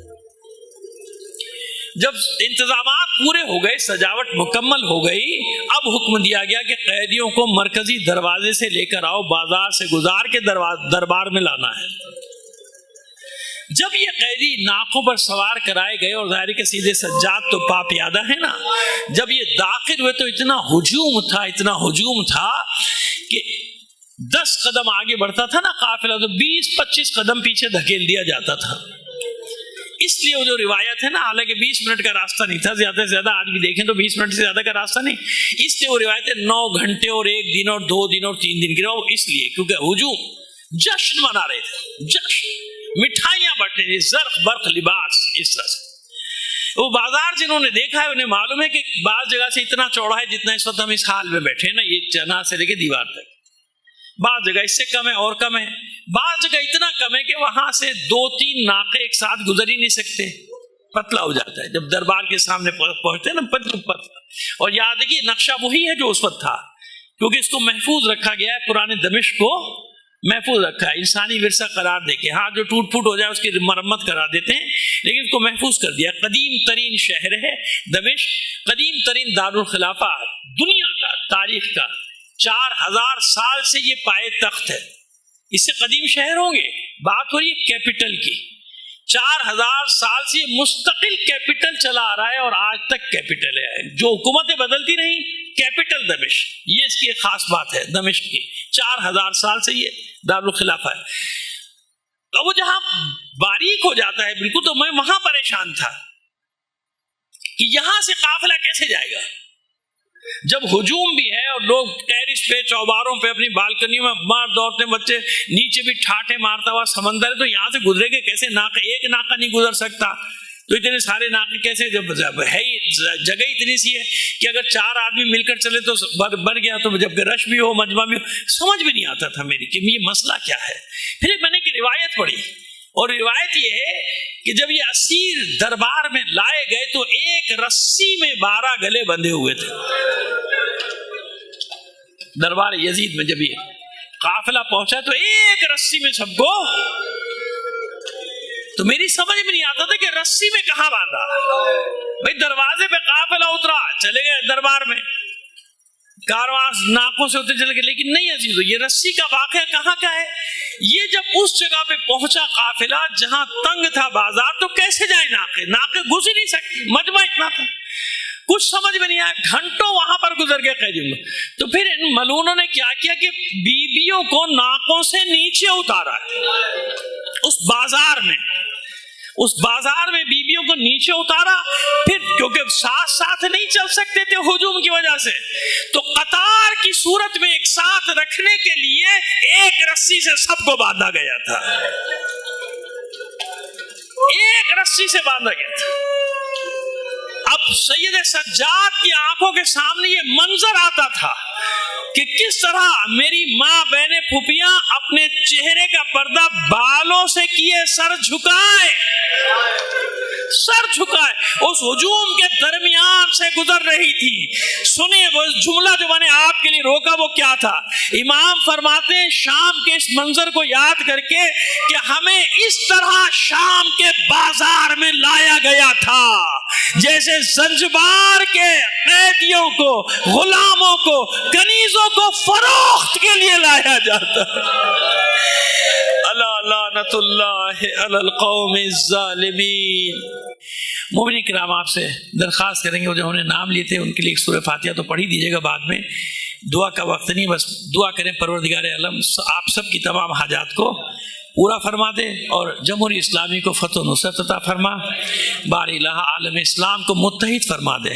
جب انتظامات پورے ہو گئے، سجاوٹ مکمل ہو گئی، اب حکم دیا گیا کہ قیدیوں کو مرکزی دروازے سے لے کر آؤ، بازار سے گزار کے دربار میں لانا ہے۔ جب یہ قیدی ناقوں پر سوار کرائے گئے، اور ظاہر کے سیدھے سجاد تو پاپ یادہ ہے نا، جب یہ داخل ہوئے تو اتنا ہجوم تھا کہ 10 قدم آگے بڑھتا تھا نا قافلہ تو 20-25 قدم پیچھے دھکیل دیا جاتا تھا۔ اس لیے وہ جو روایت ہے نا، حالانکہ 20 منٹ کا راستہ نہیں تھا، زیادہ سے زیادہ آج بھی دیکھیں تو 20 منٹ سے زیادہ کا راستہ نہیں، اس لیے وہ روایت ہے 9 گھنٹے اور 1 دن اور 2 دن اور 3 دن کی رہو، اس لیے کیونکہ ہجوم، جشن منا رہے تھے، جشن، مٹھائیاں بٹ رہی، زرق برق لباس، اس طرح سے۔ وہ بازار جنہوں نے دیکھا ہے انہیں معلوم ہے کہ بعض جگہ سے اتنا چوڑا ہے جتنا اس وقت ہم اس حال میں بیٹھے ہیں نا، یہ چنا سے لے کے دیوار تک، بعض جگہ اس سے کم ہے اور کم ہے، بعض جگہ اتنا کم ہے کہ وہاں سے 2-3 ناقے ایک ساتھ گزر ہی نہیں سکتے، پتلا ہو جاتا ہے جب دربار کے سامنے پہنچتے ہیں نا، پتلا۔ اور یاد ہے کہ نقشہ وہی ہے جو اس وقت تھا، کیونکہ اس کو محفوظ رکھا گیا ہے، پرانے دمشق کو محفوظ رکھا ہے، انسانی ورثہ قرار دے کے، ہاں جو ٹوٹ پھوٹ ہو جائے اس کی مرمت کرا دیتے ہیں، لیکن اس کو محفوظ کر دیا۔ قدیم ترین شہر ہے دمشق، قدیم ترین دارالخلافہ دنیا کا، تاریخ کا، 4000 سال سے یہ پائے تخت ہے، اس سے قدیم شہر ہوں گے، بات ہو رہی ہے کیپٹل کی، 4000 سال سے یہ مستقل کیپٹل چلا آ رہا ہے، اور آج تک کیپٹل ہے، جو حکومتیں بدلتی نہیں، کیپٹل دمشق، یہ اس کی ایک خاص بات ہے دمشق کی، 4000 سال سے یہ دارالخلافہ ہے۔ تو وہ جہاں باریک ہو جاتا ہے بالکل، تو میں وہاں پریشان تھا کہ یہاں سے قافلہ کیسے جائے گا، جب ہجوم بھی ہے اور لوگ ٹیرس پہ، چوباروں پہ، اپنی بالکنیوں میں مار دوڑتے، بچے نیچے بھی ٹھاٹے مارتا ہوا سمندر ہے، تو یہاں سے گزرے گے کیسے؟ ناقہ، ایک ناقہ نہیں گزر سکتا، تو اتنے سارے ناقے کیسے؟ جب ہے ہی جگہ اتنی سی ہے کہ اگر 4 آدمی مل کر چلے تو بڑھ گیا، تو جب رش بھی ہو، مجمع بھی ہو، سمجھ بھی نہیں آتا تھا میری کہ یہ مسئلہ کیا ہے۔ پھر میں نے ایک روایت پڑھی، اور روایت یہ ہے کہ جب یہ اسیر دربار میں لائے گئے تو ایک رسی میں 12 گلے بندھے ہوئے تھے۔ دربار یزید میں جب یہ قافلہ پہنچا تو ایک رسی میں سب کو، تو میری سمجھ میں نہیں آتا تھا کہ رسی میں کہاں باندھا، بھئی دروازے پہ قافلہ اترا، چلے گئے دربار میں، کارواں ناکوں سے ہوتے چلے گئے، لیکن نہیں عزیزو، یہ رسی کا واقعہ کہاں کا ہے؟ یہ جب اس جگہ پہ پہنچا قافلہ جہاں تنگ تھا بازار، تو کیسے جائے ناقے گھس ہی نہیں سکتے، مجمع اتنا تھا، کچھ سمجھ میں نہیں آیا، گھنٹوں وہاں پر گزر گئے قیدیوں میں۔ تو پھر ان ملونوں نے کیا کیا کہ بیویوں کو ناکوں سے نیچے اتارا، اس بازار میں بیویوں کو نیچے اتارا، پھر کیونکہ ساتھ نہیں چل سکتے تھے ہجوم کی وجہ سے، تو قطار کی صورت میں ایک ساتھ رکھنے کے لیے ایک رسی سے سب کو باندھا گیا تھا، ایک رسی سے باندھا گیا تھا۔ اب سید سجاد کی آنکھوں کے سامنے یہ منظر آتا تھا کہ کس طرح میری ماں بہنیں پھوپھیاں اپنے چہرے کا پردہ بالوں سے کیے سر جھکائے، اس ہجوم کے درمیان سے گزر رہی تھی۔ سنیں وہ جملہ جو میں نے آپ کے لیے روکا وہ کیا تھا۔ امام فرماتے ہیں شام کے اس منظر کو یاد کر کے کہ ہمیں اس طرح شام کے بازار میں لایا گیا تھا جیسے زنجبار کے قیدیوں کو، غلاموں کو، کنیزوں کو فروخت کے لیے لایا جاتا ہے۔ اللہ لعنت اللہ علی القوم الظالمین۔ مومنین کرام آپ سے درخواست کریں گے وہ جو انہوں نے نام لیے تھے ان کے لیے ایک سورہ فاتحہ تو پڑھ ہی دیجیے گا، بعد میں دعا کا وقت نہیں، بس دعا کریں پروردگار عالم آپ سب کی تمام حاجات کو پورا فرما دے اور جمہوری اسلامی کو فتح و نصرت عطا فرما، باری الہ عالم اسلام کو متحد فرما دے،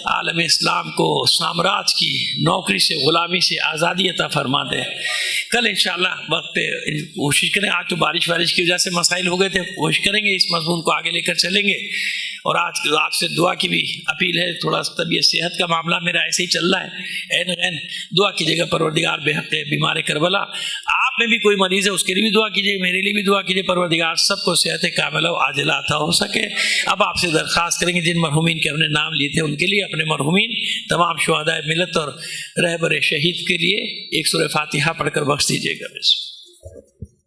عالم اسلام کو سامراج کی نوکری سے، غلامی سے آزادی عطا فرما دے۔ کل انشاءاللہ وقت پہ کوشش کریں، آج تو بارش کی وجہ سے مسائل ہو گئے تھے، کوشش کریں گے اس مضمون کو آگے لے کر چلیں گے۔ اور آج سے دعا کی بھی اپیل ہے، تھوڑا طبیعت صحت کا معاملہ میرا ایسے ہی چل رہا ہے، این دعا کیجیے گا پروردگار بحق بیمار کربلا، آپ میں بھی کوئی مریض ہے اس کے لیے بھی دعا کیجیے، میرے لیے بھی دعا کیجیے، پروردگار سب کو صحت کاملہ و عاجلہ عطا ہو سکے۔ اب آپ سے درخواست کریں گے جن مرحومین کے ہم نے نام لیے تھے ان کے لیے، اپنے مرحومین تمام شہدائے ملت اور رہبر شہید کے لیے ایک سورہ فاتحہ پڑھ کر بخش دیجیے گا۔